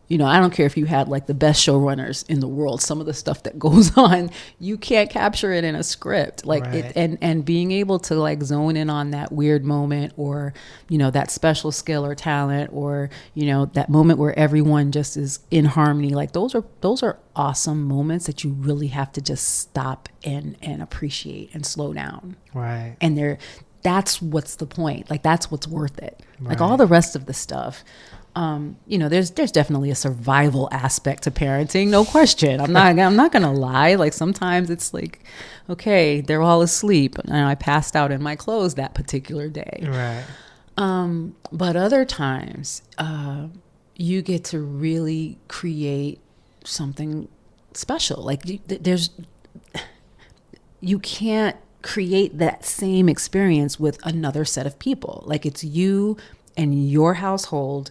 You know, I don't care if you had like the best showrunners in the world. Some of the stuff that goes on, you can't capture it in a script. Like right. and being able to like zone in on that weird moment, or, you know, that special skill or talent, or, you know, that moment where everyone just is in harmony. Like those are awesome moments that you really have to just stop and appreciate and slow down. Right. And that's what's the point. Like that's what's worth it. Right. Like all the rest of the stuff. You know, there's definitely a survival aspect to parenting, no question. I'm not gonna lie. Like sometimes it's like, okay, they're all asleep and I passed out in my clothes that particular day. Right. But other times, you get to really create something special. Like you can't create that same experience with another set of people. Like it's you and your household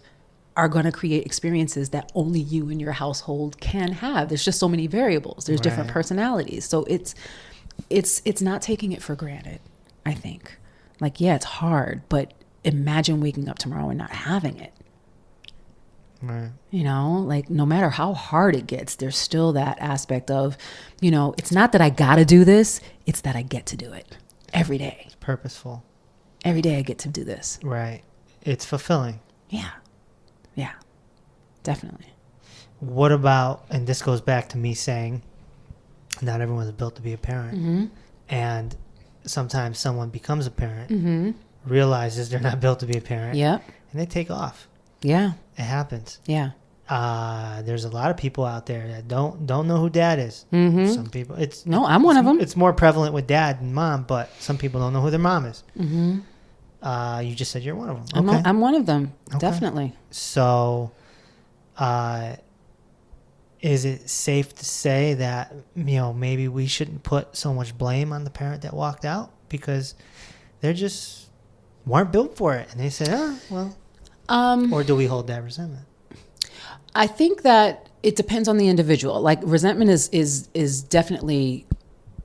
are going to create experiences that only you and your household can have. There's just so many variables. There's different personalities. So it's not taking it for granted, I think. Like, yeah, it's hard, but imagine waking up tomorrow and not having it. Right. You know, like no matter how hard it gets, there's still that aspect of, you know, it's not that I got to do this. It's that I get to do it every day. It's purposeful. Every day I get to do this. Right. It's fulfilling. Yeah. Yeah, definitely. What about, and this goes back to me saying, not everyone's built to be a parent. Mm-hmm. And sometimes someone becomes a parent, Mm-hmm. realizes they're not built to be a parent, Yep. and they take off. Yeah. It happens. Yeah. There's a lot of people out there that don't know who dad is. Mm-hmm. Some people, I'm one of them. It's more prevalent with dad and mom, but some people don't know who their mom is. Mm-hmm. You just said you're one of them. I'm one of them. Okay. Definitely. So, is it safe to say that, you know, maybe we shouldn't put so much blame on the parent that walked out because they just weren't built for it, and they said, well, or do we hold that resentment? I think that it depends on the individual. Like resentment is definitely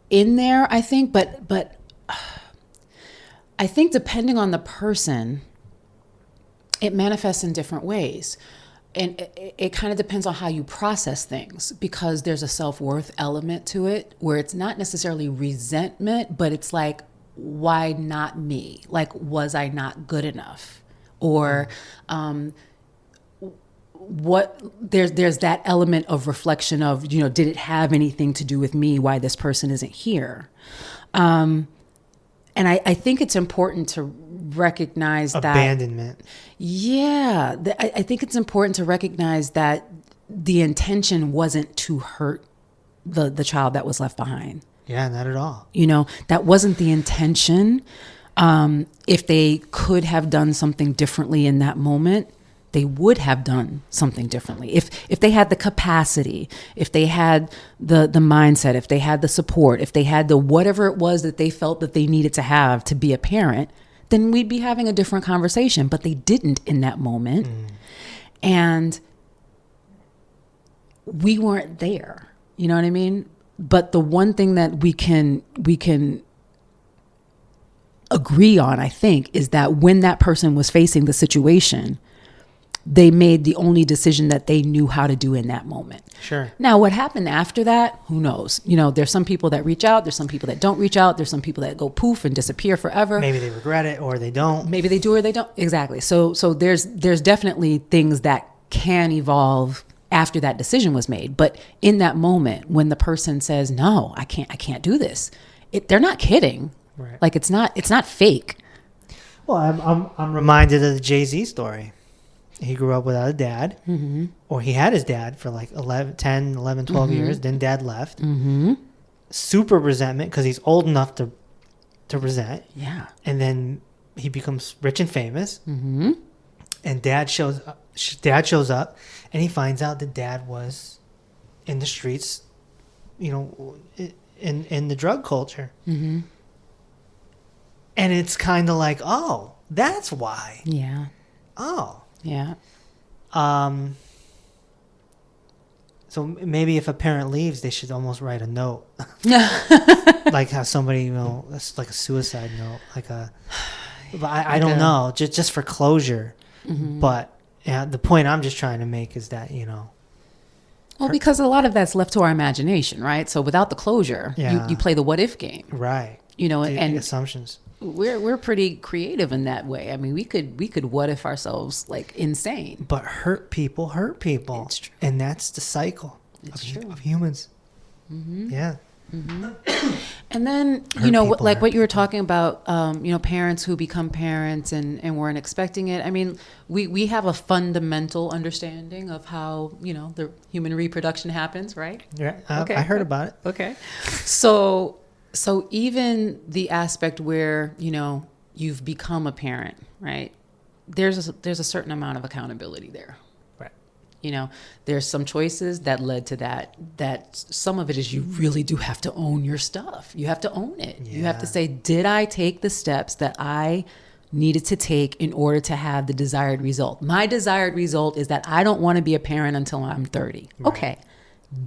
in there, I think, but I think depending on the person, it manifests in different ways. And it kind of depends on how you process things, because there's a self-worth element to it where it's not necessarily resentment, but it's like, why not me? Like, was I not good enough? Or there's that element of reflection of, you know, did it have anything to do with me why this person isn't here? And I think it's important to recognize abandonment. Yeah. I think it's important to recognize that the intention wasn't to hurt the child that was left behind. Yeah, not at all. You know, that wasn't the intention. If they could have done something differently in that moment, they would have done something differently. If they had the capacity, if they had the mindset, if they had the support, if they had the whatever it was that they felt that they needed to have to be a parent, then we'd be having a different conversation. But they didn't in that moment. And we weren't there. You know what I mean? But the one thing that we can agree on, I think, is that when that person was facing the situation, they made the only decision that they knew how to do in that moment. Sure. Now, what happened after that, who knows? You know, there's some people that reach out. There's some people that don't reach out. There's some people that go poof and disappear forever. Maybe they regret it or they don't. Maybe they do or they don't. Exactly. So there's definitely things that can evolve after that decision was made. But in that moment, when the person says, no, I can't do this, they're not kidding. Right. Like it's not fake. Well, I'm reminded of the Jay-Z story. He grew up without a dad, or he had his dad for like 10, 11, 12 years. Then dad left. Super resentment because he's old enough to resent. Yeah. And then he becomes rich and famous. And dad shows up, and he finds out that dad was in the streets, you know, in the drug culture. And it's kind of like, oh, that's why. Yeah. Oh. Yeah. So maybe if a parent leaves, they should almost write a note, like how somebody, you know, it's like a suicide note, but I don't know, just for closure. But yeah, the point I'm just trying to make is that, you know. Well, because a lot of that's left to our imagination, right? So without the closure, you play the what if game, right? You know, the and assumptions. We're pretty creative in that way. I mean, we could what if ourselves like insane. But hurt people. It's true. And that's the cycle of humans. Yeah. And then, you know, what you were talking about, you know, parents who become parents and weren't expecting it. I mean, we have a fundamental understanding of how, you know, the human reproduction happens, right? Yeah. Okay. I heard about it. Okay. So even the aspect where, you know, you've become a parent, right? There's a certain amount of accountability there. Right. You know, there's some choices that led to that some of it is you really do have to own your stuff. You have to own it. Yeah. You have to say, did I take the steps that I needed to take in order to have the desired result? My desired result is that I don't want to be a parent until I'm 30. Right. Okay.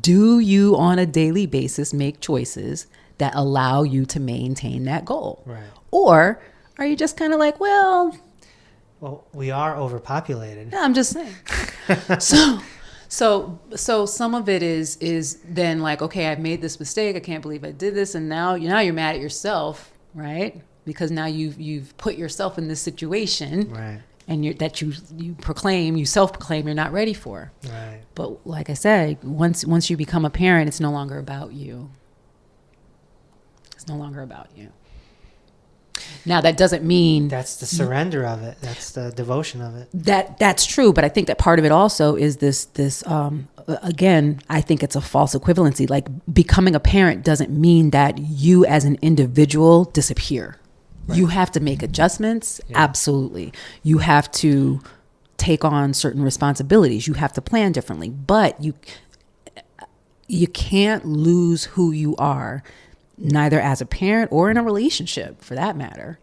Do you on a daily basis make choices that allow you to maintain that goal? Right. Or are you just kind of like, well, we are overpopulated. I'm just saying. So some of it is then like, okay, I've made this mistake. I can't believe I did this. And now you're mad at yourself, right? Because now you've put yourself in this situation, right? And you self-proclaim you're not ready for. Right. But like I said, once you become a parent, it's no longer about you. It's no longer about you. Now, that doesn't mean... That's the surrender of it. That's the devotion of it. That's true, but I think that part of it also is this again, I think it's a false equivalency. Like, becoming a parent doesn't mean that you as an individual disappear. Right. You have to make adjustments. Yeah. Absolutely. You have to take on certain responsibilities. You have to plan differently. But you can't lose who you are, neither as a parent or in a relationship, for that matter.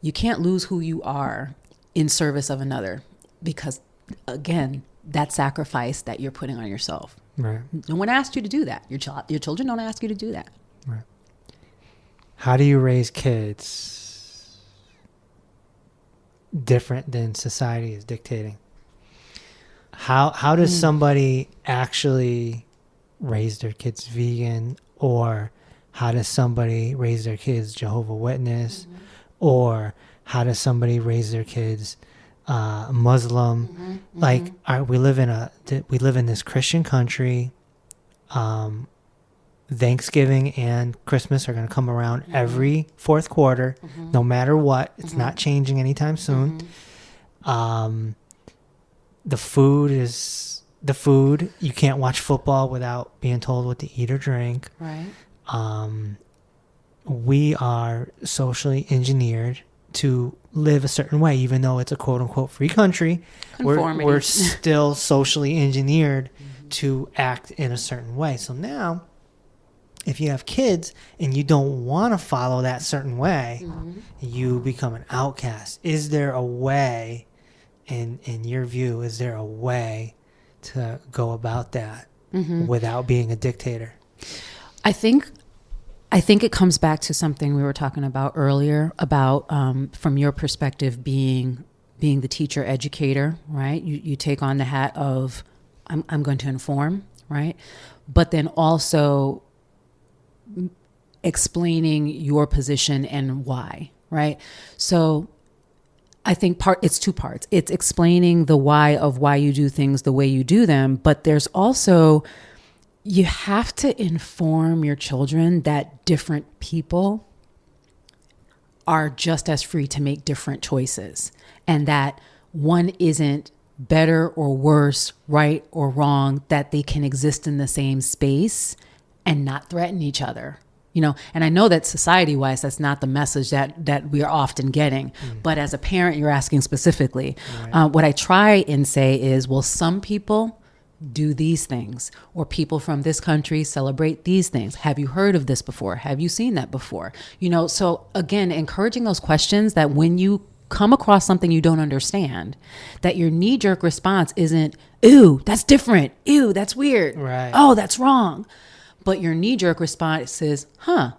You can't lose who you are in service of another, because, again, that sacrifice that you're putting on yourself. Right. No one asked you to do that. Your children don't ask you to do that. Right. How do you raise kids different than society is dictating? How does somebody actually raise their kids vegan, or how does somebody raise their kids Jehovah's Witness? Mm-hmm. Or how does somebody raise their kids Muslim? Mm-hmm. Like, we live in this Christian country. Thanksgiving and Christmas are going to come around every fourth quarter, no matter what. It's not changing anytime soon. The food is the food. You can't watch football without being told what to eat or drink. Right. We are socially engineered to live a certain way, even though it's a quote unquote free country. We're still socially engineered to act in a certain way. So now, if you have kids and you don't want to follow that certain way, you become an outcast. Is there a way, in your view, is there a way to go about that without being a dictator? I think it comes back to something we were talking about earlier about, from your perspective, being the teacher educator, right? You take on the hat of, I'm going to inform, right? But then also explaining your position and why, right? So I think it's two parts. It's explaining the why of why you do things the way you do them, but there's also, you have to inform your children that different people are just as free to make different choices, and that one isn't better or worse, right or wrong, that they can exist in the same space and not threaten each other. And I know that society-wise, that's not the message that we are often getting. But as a parent, you're asking specifically. Right. What I try and say is, well, some people do these things, or people from this country celebrate these things. Have you heard of this before? Have you seen that before? So again, encouraging those questions, that when you come across something you don't understand, that your knee-jerk response isn't, ew, that's different. Ew, that's weird. Right. Oh, that's wrong. But your knee-jerk response is, I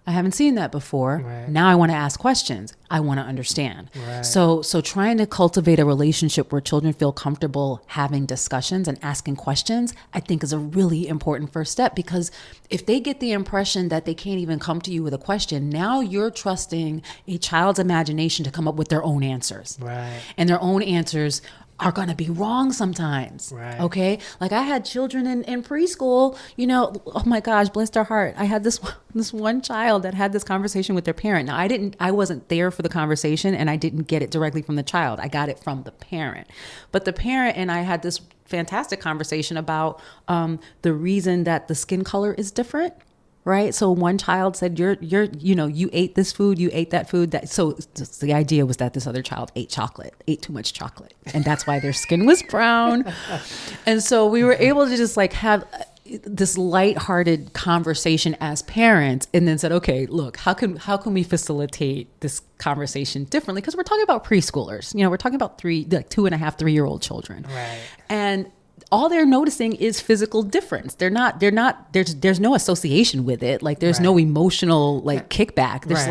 haven't seen that before. Right. Now I want to ask questions. I want to understand. Right. So trying to cultivate a relationship where children feel comfortable having discussions and asking questions, I think is a really important first step, because if they get the impression that they can't even come to you with a question, now you're trusting a child's imagination to come up with their own answers. Right. And their own answers are going to be wrong sometimes. Right. Okay. Like I had children in preschool, oh my gosh, bless their heart. I had this one child that had this conversation with their parent. Now I wasn't there for the conversation, and I didn't get it directly from the child. I got it from the parent, but the parent and I had this fantastic conversation about the reason that the skin color is different. Right. So one child said, you ate this food, you ate that food. So the idea was that this other child ate too much chocolate. And that's why their skin was brown. And so we were able to just have this lighthearted conversation as parents, and then said, okay, look, how can we facilitate this conversation differently? Because we're talking about preschoolers, we're talking about 2.5, 3-year-old children. Right. And all they're noticing is physical difference. There's no association with it. Like there's no emotional kickback. There's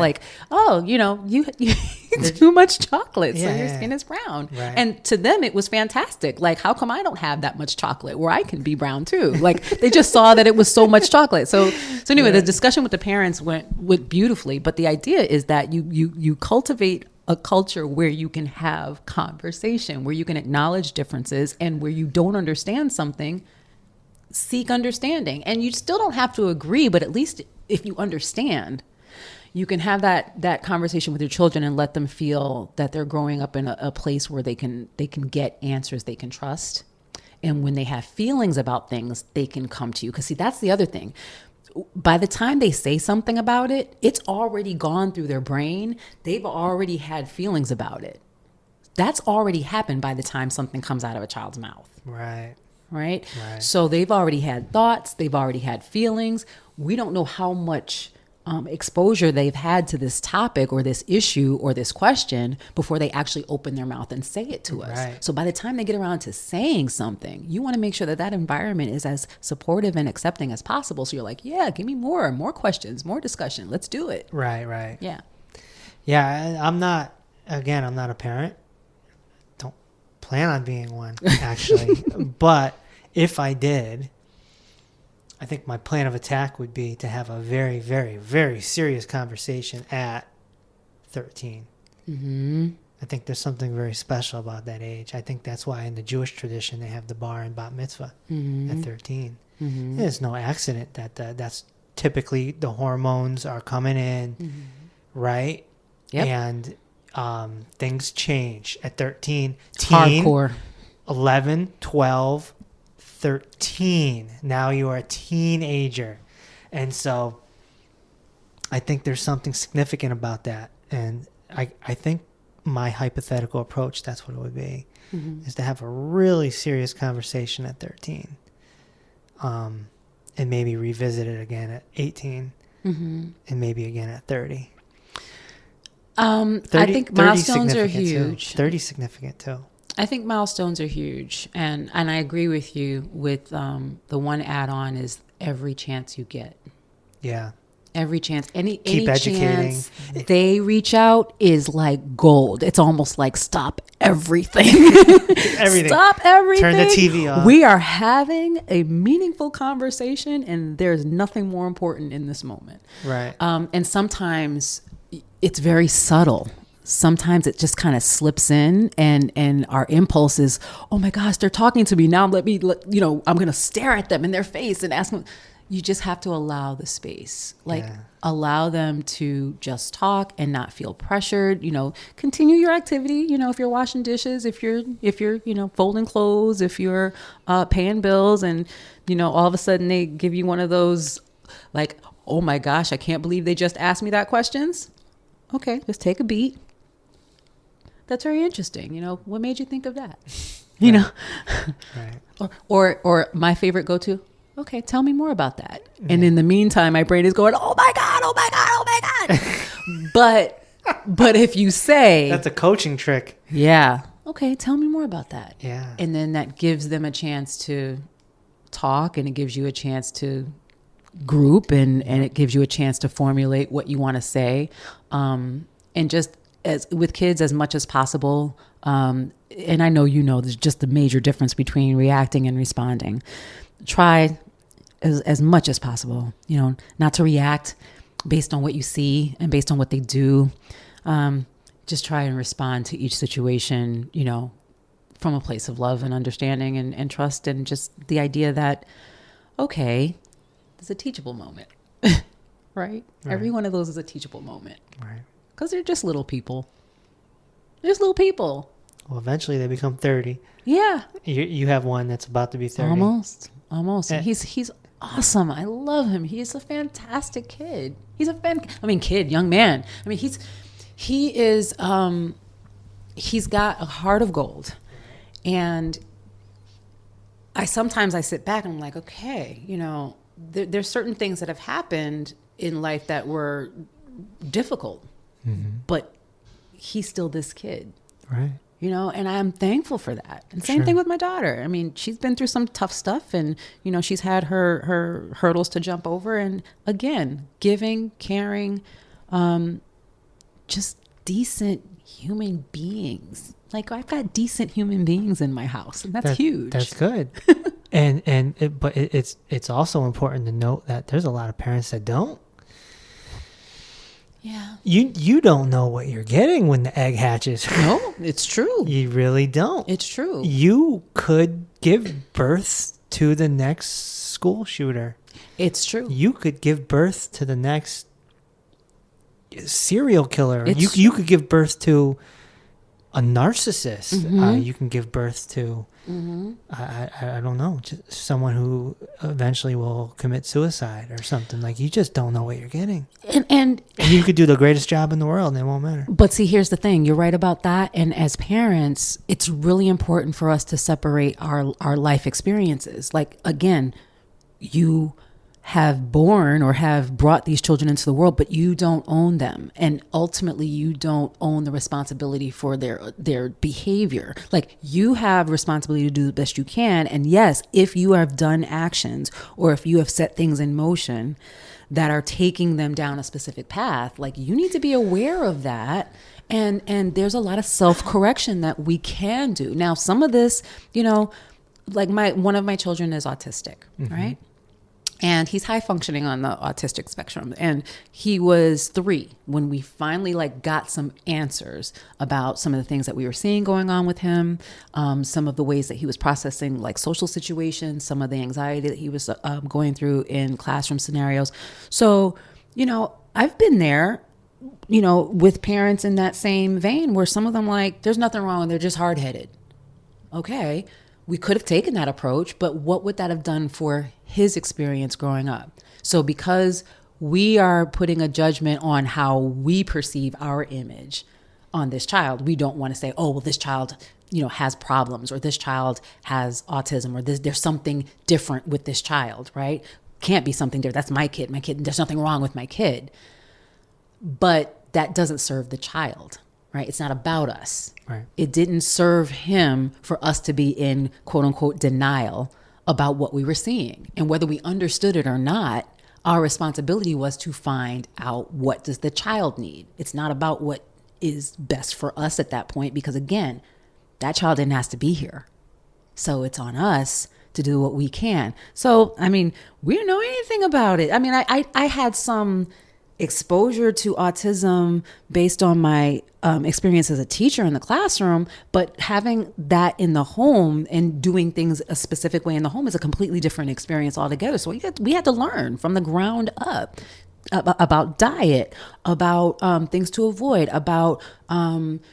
you eat too much chocolate, so your skin is brown. Right. And to them, it was fantastic. Like, how come I don't have that much chocolate where I can be brown too? Like they just saw that it was so much chocolate. So anyway, the discussion with the parents went beautifully. But the idea is that you cultivate a culture where you can have conversation, where you can acknowledge differences, and where you don't understand something, seek understanding. And you still don't have to agree, but at least if you understand, you can have that conversation with your children and let them feel that they're growing up in a place where they can get answers they can trust. And when they have feelings about things, they can come to you. Because see, that's the other thing. By the time they say something about it, it's already gone through their brain. They've already had feelings about it. That's already happened by the time something comes out of a child's mouth. Right. Right? So they've already had thoughts. They've already had feelings. We don't know how much exposure they've had to this topic or this issue or this question before they actually open their mouth and say it to us. Right. So by the time they get around to saying something, you want to make sure that environment is as supportive and accepting as possible. So you're like, yeah, give me more questions, more discussion. Let's do it. Right. Yeah. Yeah. I'm not a parent. Don't plan on being one, actually. But if I did, I think my plan of attack would be to have a very, very, very serious conversation at 13. Mm-hmm. I think there's something very special about that age. I think that's why in the Jewish tradition they have the bar and bat mitzvah at 13. Mm-hmm. It's no accident that that's typically the hormones are coming in, right? Yep. And things change at 13. Hardcore. 11, 12, 13. Now you are a teenager. And so I think there's something significant about that. And I think my hypothetical approach, that's what it would be, is to have a really serious conversation at 13. And maybe revisit it again at 18 and maybe again at 30. 30 I think milestones are huge. 30 is significant too. I think milestones are huge. And I agree with you with the one add-on is every chance you get. Yeah. Every chance, any educating. chance they reach out is like gold. It's almost like stop everything. Everything. Stop everything. Turn the TV off. We are having a meaningful conversation, and there's nothing more important in this moment. Right. And sometimes it's very subtle. Sometimes it just kind of slips in, and our impulse is, oh my gosh, they're talking to me now. I'm going to stare at them in their face and ask them. You just have to allow the space, allow them to just talk and not feel pressured, continue your activity. If you're washing dishes, if you're, folding clothes, if you're paying bills, and, all of a sudden they give you one of those like, oh my gosh, I can't believe they just asked me that questions. Okay, just take a beat. That's very interesting. What made you think of that? Right. Or my favorite go-to. Okay, tell me more about that. Yeah. And in the meantime, my brain is going, oh my God, oh my God, oh my God. But if you say... That's a coaching trick. Yeah. Okay, tell me more about that. Yeah. And then that gives them a chance to talk, and it gives you a chance to group, and it gives you a chance to formulate what you want to say. And just as with kids, as much as possible, and I know there's just a major difference between reacting and responding. Try as much as possible, not to react based on what you see and based on what they do. Just try and respond to each situation, from a place of love and understanding and trust, and just the idea that, okay, there's a teachable moment, right? Every one of those is a teachable moment. Right. Because they're just little people. They're just little people. Well, eventually they become 30. Yeah. You have one that's about to be 30. Almost. He's awesome. I love him. He's a fantastic kid. He's a young man. He is, he's got a heart of gold. And I sit back and I'm like, okay, there's certain things that have happened in life that were difficult, but he's still this kid. Right. And I'm thankful for that. And same thing with my daughter. She's been through some tough stuff, and, she's had her hurdles to jump over. And again, giving, caring, just decent human beings. Like, I've got decent human beings in my house, and that's huge. That's good. But it's also important to note that there's a lot of parents that don't. Yeah. You don't know what you're getting when the egg hatches. No, it's true. You really don't. It's true. You could give birth to the next school shooter. It's true. You could give birth to the next serial killer. You could give birth to a narcissist. You can give birth to I don't know, just someone who eventually will commit suicide or something. Like, you just don't know what you're getting. And you could do the greatest job in the world and it won't matter. But see, here's the thing. You're right about that. And as parents, it's really important for us to separate our life experiences. Like, again, you have born or have brought these children into the world, but you don't own them. And ultimately, you don't own the responsibility for their behavior. Like, you have responsibility to do the best you can. And yes, if you have done actions or if you have set things in motion that are taking them down a specific path, like, you need to be aware of that. And there's a lot of self-correction that we can do. Now, some of this, like one of my children is autistic, right? And he's high functioning on the autistic spectrum. And he was 3 when we finally got some answers about some of the things that we were seeing going on with him, some of the ways that he was processing social situations, some of the anxiety that he was going through in classroom scenarios. So, I've been there, with parents in that same vein where some of them there's nothing wrong, they're just hard-headed. Okay. We could have taken that approach, but what would that have done for his experience growing up? So because we are putting a judgment on how we perceive our image on this child, we don't want to say, oh, well, this child, has problems, or this child has autism, or there's something different with this child, right? Can't be something different. That's my kid. There's nothing wrong with my kid. But that doesn't serve the child. Right? It's not about us. Right. It didn't serve him for us to be in quote unquote denial about what we were seeing. And whether we understood it or not, Our responsibility was to find out, what does the child need? It's not about what is best for us at that point, because again, that child didn't have to be here. So it's on us to do what we can. So, I mean, we didn't know anything about it. I mean, I had some exposure to autism based on my experience as a teacher in the classroom, but having that in the home and doing things a specific way in the home is a completely different experience altogether. So we had to learn from the ground up about diet, about things to avoid, about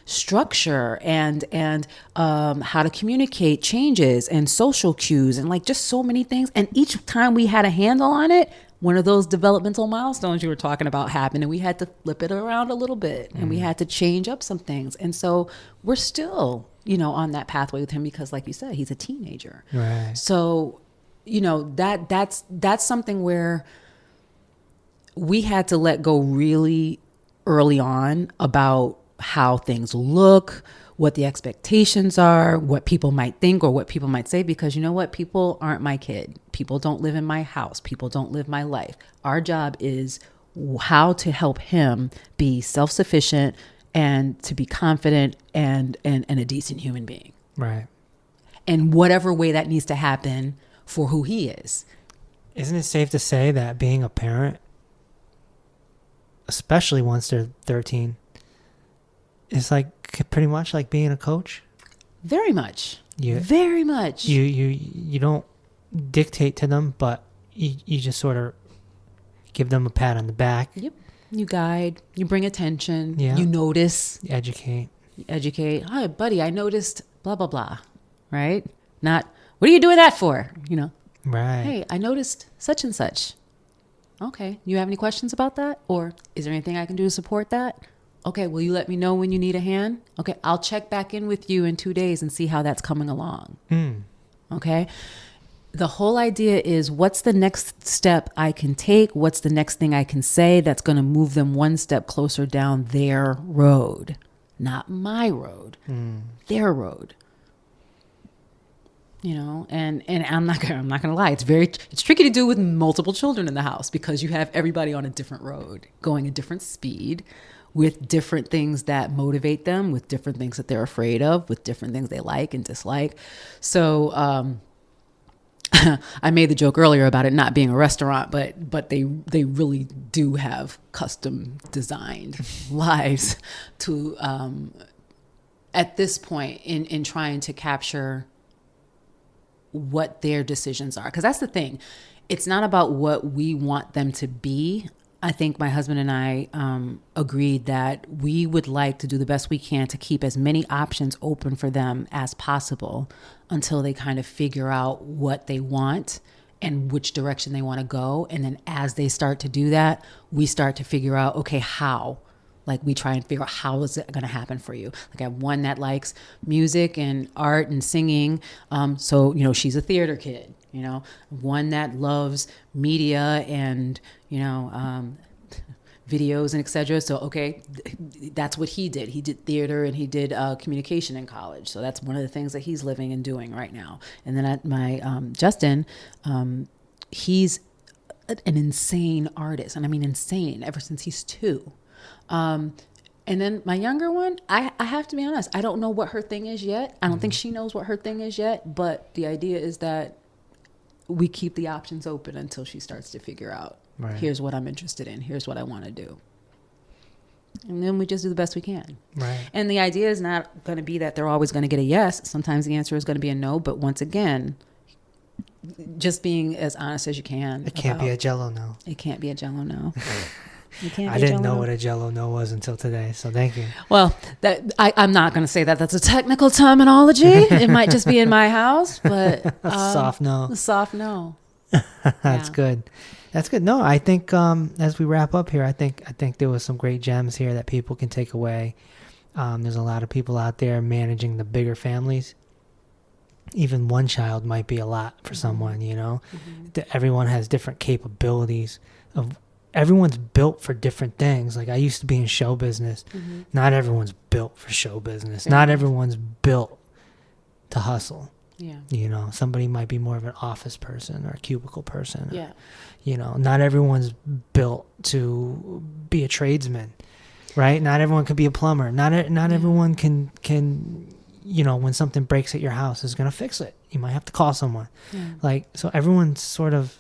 structure and how to communicate changes and social cues and like just so many things. And each time we had a handle on it, one of those developmental milestones you were talking about happened, and we had to flip it around a little bit, and we had to change up some things. And so we're still, on that pathway with him because, like you said, he's a teenager. Right. So, that's something where we had to let go really early on about how things look, what the expectations are, what people might think or what people might say, because you know what? People aren't my kid. People don't live in my house. People don't live my life. Our job is how to help him be self-sufficient and to be confident and a decent human being. Right. And whatever way that needs to happen for who he is. Isn't it safe to say that being a parent, especially once they're 13, is like pretty much like being a coach? Very much. Very much. You don't dictate to them, but you just sort of give them a pat on the back. Yep. You guide, you bring attention, Yeah. you notice. You educate. Hi, buddy, I noticed blah, blah, blah. Right? Not, what are you doing that for? Right. Hey, I noticed such and such. Okay. You have any questions about that? Or is there anything I can do to support that? Okay. Will you let me know when you need a hand? Okay. I'll check back in with you in 2 days and see how that's coming along. Okay. The whole idea is, what's the next step I can take? What's the next thing I can say that's going to move them one step closer down their road? Not my road, their road. And I'm not gonna lie. It's tricky to do with multiple children in the house because you have everybody on a different road, going a different speed, with different things that motivate them, with different things that they're afraid of, with different things they like and dislike. So I made the joke earlier about it not being a restaurant, but they really do have custom designed lives to at this point in trying to capture what their decisions are. Because that's the thing. It's not about what we want them to be. I think my husband and I agreed that we would like to do the best we can to keep as many options open for them as possible until they kind of figure out what they want and which direction they want to go. And then as they start to do that, we start to figure out, okay, how? Like we try and figure out, how is it going to happen for you? Like I have one that likes music and art and singing. So, she's a theater kid, one that loves media and, videos and et cetera. So, okay, that's what he did. He did theater and he did communication in college. So that's one of the things that he's living and doing right now. And then my Justin, he's an insane artist. And I mean, insane ever since he's 2. And then my younger one, I have to be honest, I don't know what her thing is yet. I don't think she knows what her thing is yet, but the idea is that we keep the options open until she starts to figure out, right, here's what I'm interested in, here's what I want to do. And then we just do the best we can. Right. And the idea is not going to be that they're always going to get a yes. Sometimes the answer is going to be a no, but once again, just being as honest as you can. It can't be a Jello no. It can't be a Jello no. I didn't know what a Jello no was until today, so thank you. Well, I'm not going to say that that's a technical terminology. It might just be in my house, but soft no. Soft no. That's good. That's good. No, I think as we wrap up here, I think there was some great gems here that people can take away. There's a lot of people out there managing the bigger families. Even one child might be a lot for someone, Everyone has different capabilities everyone's built for different things. Like I used to be in show business. Not everyone's built for show business. Not everyone's built to hustle. Yeah. You know, somebody might be more of an office person or a cubicle person. Yeah. You know, not everyone's built to be a tradesman, right? Not everyone can be a plumber. Not everyone can, you know, when something breaks at your house is going to fix it. You might have to call someone. Yeah. Like, so everyone sort of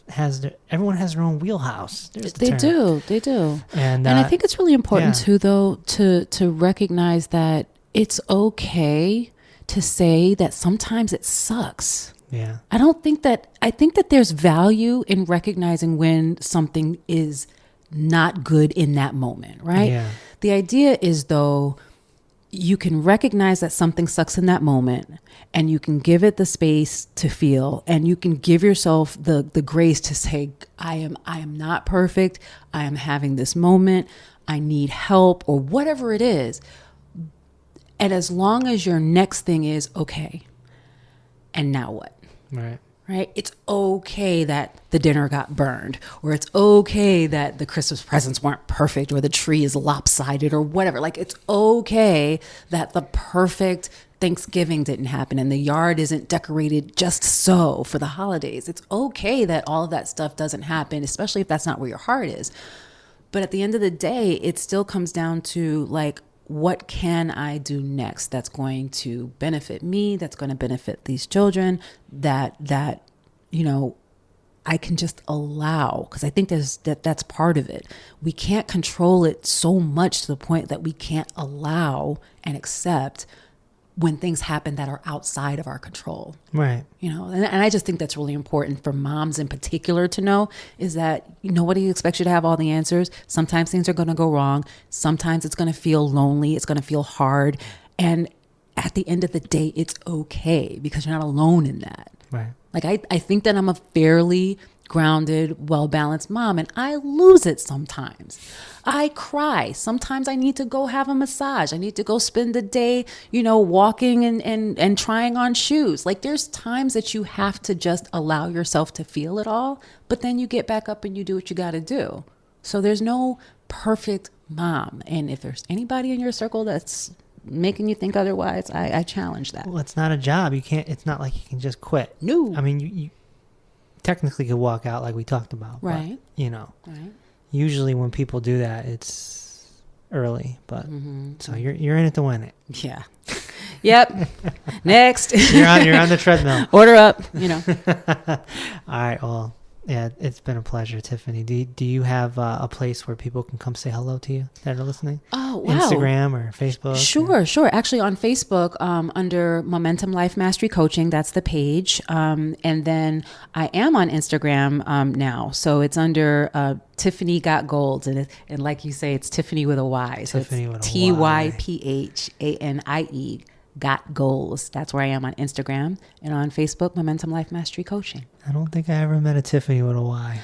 everyone has their own wheelhouse. They do. And I think it's really important yeah. too, though, to recognize that it's okay to say that sometimes it sucks. Yeah. I think that there's value in recognizing when something is not good in that moment, right? Yeah. The idea is, though, you can recognize that something sucks in that moment, and you can give it the space to feel, and you can give yourself the grace to say, I am not perfect. I am having this moment. I need help, or whatever it is. And as long as your next thing is, okay, and now what? Right? It's okay that the dinner got burned, or it's okay that the Christmas presents weren't perfect, or the tree is lopsided, or whatever. Like, it's okay that the perfect Thanksgiving didn't happen and the yard isn't decorated just so for the holidays. It's okay that all of that stuff doesn't happen, especially if that's not where your heart is. But at the end of the day, it still comes down to, like, what can I do next that's going to benefit me, that's going to benefit these children, that you know, I can just allow, because I think that's part of it. We can't control it so much to the point that we can't allow and accept when things happen that are outside of our control. Right. You know, and I just think that's really important for moms in particular to know, is that nobody expects you to have all the answers. Sometimes things are going to go wrong. Sometimes it's going to feel lonely. It's going to feel hard. And at the end of the day, it's okay, because you're not alone in that. Right. Like, I think that I'm a fairly grounded, well-balanced mom, and I lose it sometimes. I cry. Sometimes I need to go have a massage. I need to go spend the day, you know, walking and trying on shoes. Like, there's times that you have to just allow yourself to feel it all, but then you get back up and you do what you got to do. So there's no perfect mom. And if there's anybody in your circle that's making you think otherwise, I challenge that. Well, it's not a job. It's not like you can just quit. No. I mean, you technically could walk out, like we talked about. Right. But, you know, Right. usually when people do that, it's early. But so you're in it to win it. Yeah. Yep. Next. You're on the treadmill. Order up, you know. All right. Well, yeah, it's been a pleasure, Typhanie. Do you have a place where people can come say hello to you that are listening? Oh, wow. Instagram or Facebook? Sure. Actually, on Facebook, under Momentum Life Mastery Coaching, that's the page. And then I am on Instagram now. So it's under Typhanie Got Goals. And like you say, it's Typhanie with a Y. So Typhanie with a Typhanie Got Goals. That's where I am on Instagram, and on Facebook, Momentum Life Mastery Coaching. I don't think I ever met a Typhanie with a Y.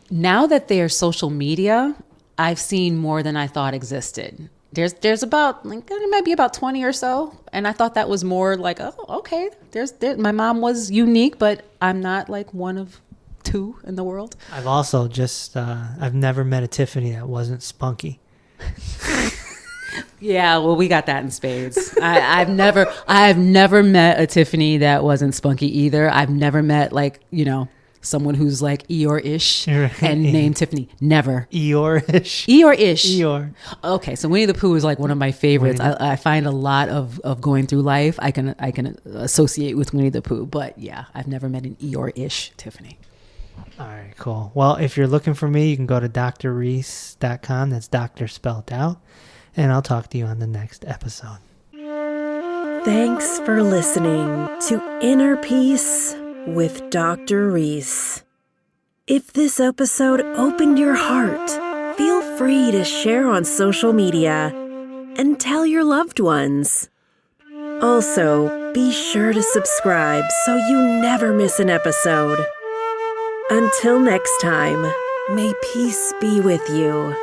Now that they are social media, I've seen more than I thought existed. There's about, like, there might be about 20 or so, and I thought that was more like, oh, okay. My mom was unique, but I'm not like one of two in the world. I've also just I've never met a Typhanie that wasn't spunky. Yeah, well, we got that in spades. I've never met a Typhanie that wasn't spunky either. I've never met, like, you know, someone who's like Eeyore-ish and named Tiffany. Never. Eeyore-ish. Eeyore-ish. Eeyore. Okay, so Winnie the Pooh is like one of my favorites. I find a lot of going through life I can associate with Winnie the Pooh, but yeah, I've never met an Eeyore-ish Tiffany. All right, cool. Well, if you're looking for me, you can go to drreese.com. That's doctor spelled out. And I'll talk to you on the next episode. Thanks for listening to Inner Peace with Dr. Reese. If this episode opened your heart, feel free to share on social media and tell your loved ones. Also, be sure to subscribe so you never miss an episode. Until next time, may peace be with you.